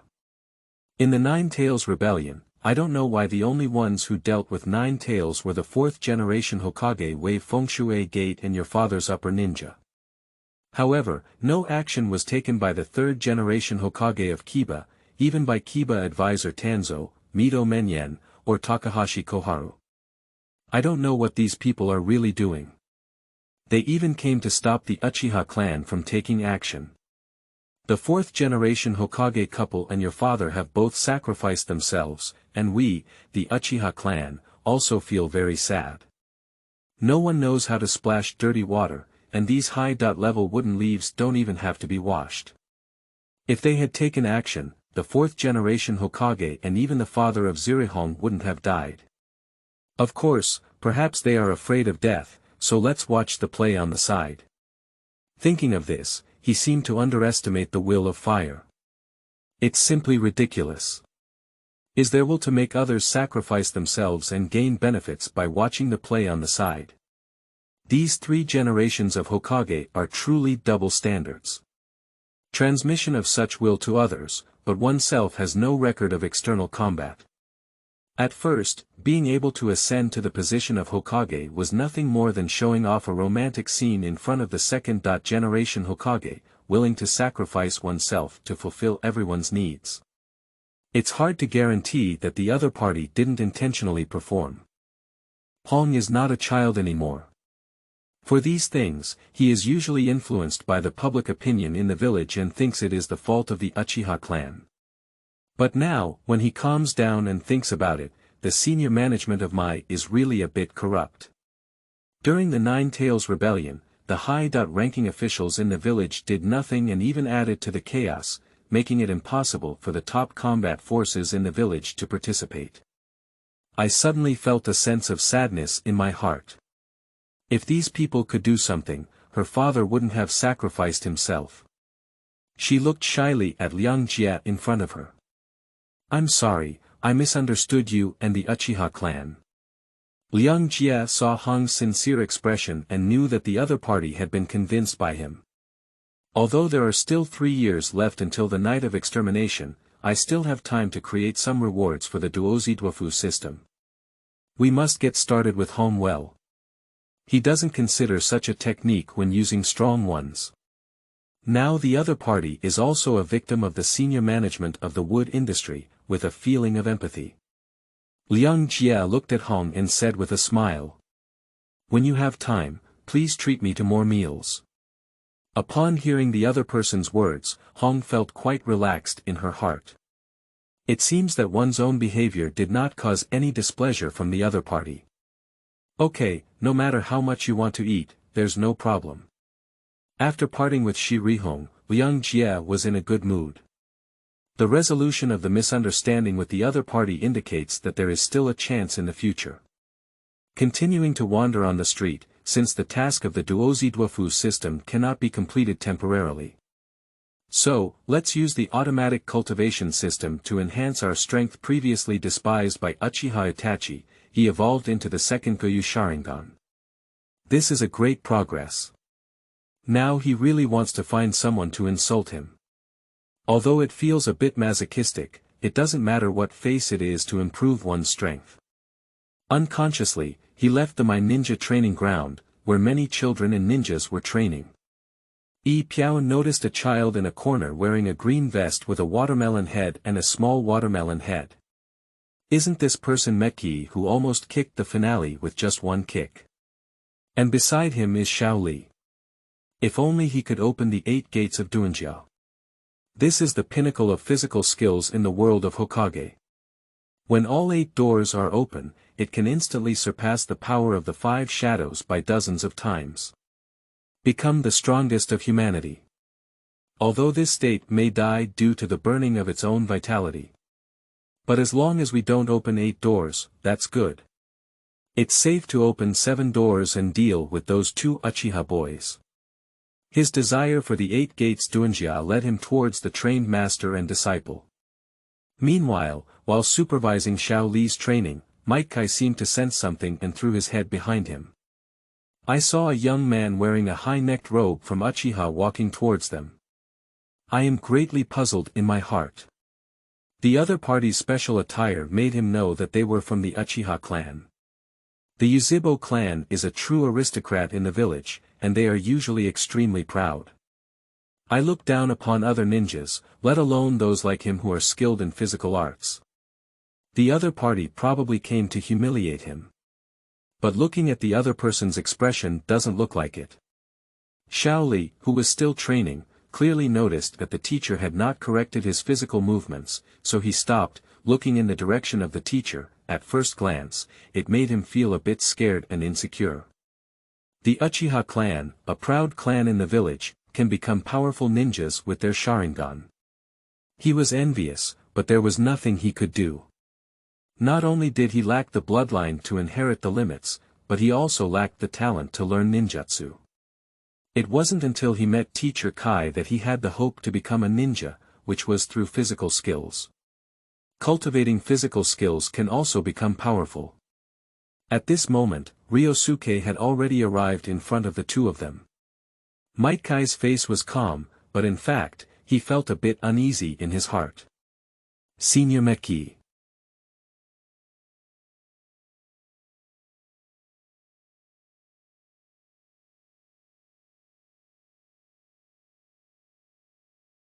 In the Nine Tails Rebellion, I don't know why the only ones who dealt with Nine Tails were the fourth-generation Hokage Wei Fengshui Gate and your father's upper ninja. However, no action was taken by the third-generation Hokage of Kiba, even by Kiba advisor Tanzo, Mito Menyen, or Takahashi Koharu. I don't know what these people are really doing. They even came to stop the Uchiha clan from taking action. The fourth-generation Hokage couple and your father have both sacrificed themselves, and we, the Uchiha clan, also feel very sad. No one knows how to splash dirty water, and these high-level wooden leaves don't even have to be washed. If they had taken action, the fourth-generation Hokage and even the father of Zirihong wouldn't have died. Of course, perhaps they are afraid of death, so let's watch the play on the side. Thinking of this, he seemed to underestimate the will of fire. It's simply ridiculous. Is their will to make others sacrifice themselves and gain benefits by watching the play on the side? These 3 generations of Hokage are truly double standards. Transmission of such will to others, but oneself has no record of external combat. At first, being able to ascend to the position of Hokage was nothing more than showing off a romantic scene in front of the second-generation Hokage, willing to sacrifice oneself to fulfill everyone's needs. It's hard to guarantee that the other party didn't intentionally perform. Hong is not a child anymore. For these things, he is usually influenced by the public opinion in the village and thinks it is the fault of the Uchiha clan. But now, when he calms down and thinks about it, the senior management of Mai is really a bit corrupt. During the Nine Tails Rebellion, the high-ranking officials in the village did nothing and even added to the chaos, making it impossible for the top combat forces in the village to participate. I suddenly felt a sense of sadness in my heart. If these people could do something, her father wouldn't have sacrificed himself. She looked shyly at Liang Jie in front of her. I'm sorry, I misunderstood you and the Uchiha clan. Liang Jie saw Hong's sincere expression and knew that the other party had been convinced by him. Although there are still 3 years left until the night of extermination, I still have time to create some rewards for the Duozidwafu system. We must get started with Hong well. He doesn't consider such a technique when using strong ones. Now the other party is also a victim of the senior management of the wood industry, with a feeling of empathy. Liang Jie looked at Hong and said with a smile, "When you have time, please treat me to more meals." Upon hearing the other person's words, Hong felt quite relaxed in her heart. It seems that one's own behavior did not cause any displeasure from the other party. Okay, no matter how much you want to eat, there's no problem. After parting with Shi Rihong, Liang Jie was in a good mood. The resolution of the misunderstanding with the other party indicates that there is still a chance in the future. Continuing to wander on the street, since the task of the Duozi Duofu system cannot be completed temporarily. So, let's use the automatic cultivation system to enhance our strength previously despised by Uchiha Itachi. He evolved into the second Goyu Sharingan. This is a great progress. Now he really wants to find someone to insult him. Although it feels a bit masochistic, it doesn't matter what face it is to improve one's strength. Unconsciously, he left the My Ninja training ground, where many children and ninjas were training. EP1-10 noticed a child in a corner wearing a green vest with a watermelon head and a small watermelon head. Isn't this person Meki who almost kicked the finale with just one kick? And beside him is Xiao Li. If only he could open the 8 gates of Duanjia. This is the pinnacle of physical skills in the world of Hokage. When all 8 doors are open, it can instantly surpass the power of the 5 shadows by dozens of times. Become the strongest of humanity. Although this state may die due to the burning of its own vitality. But as long as we don't open 8 doors, that's good. It's safe to open 7 doors and deal with those 2 Uchiha boys. His desire for the 8 gates Duanjia led him towards the trained master and disciple. Meanwhile, while supervising Xiao Li's training, Might Kai seemed to sense something and threw his head behind him. I saw a young man wearing a high-necked robe from Uchiha walking towards them. I am greatly puzzled in my heart. The other party's special attire made him know that they were from the Uchiha clan. The Yuzhibo clan is a true aristocrat in the village, and they are usually extremely proud. I look down upon other ninjas, let alone those like him who are skilled in physical arts. The other party probably came to humiliate him. But looking at the other person's expression doesn't look like it. Xiao Li, who was still training, clearly noticed that the teacher had not corrected his physical movements, so he stopped, looking in the direction of the teacher. At first glance, it made him feel a bit scared and insecure. The Uchiha clan, a proud clan in the village, can become powerful ninjas with their Sharingan. He was envious, but there was nothing he could do. Not only did he lack the bloodline to inherit the limits, but he also lacked the talent to learn ninjutsu. It wasn't until he met Teacher Kai that he had the hope to become a ninja, which was through physical skills. Cultivating physical skills can also become powerful. At this moment, Ryosuke had already arrived in front of the 2 of them. Might Kai's face was calm, but in fact, he felt a bit uneasy in his heart. Senior Meki.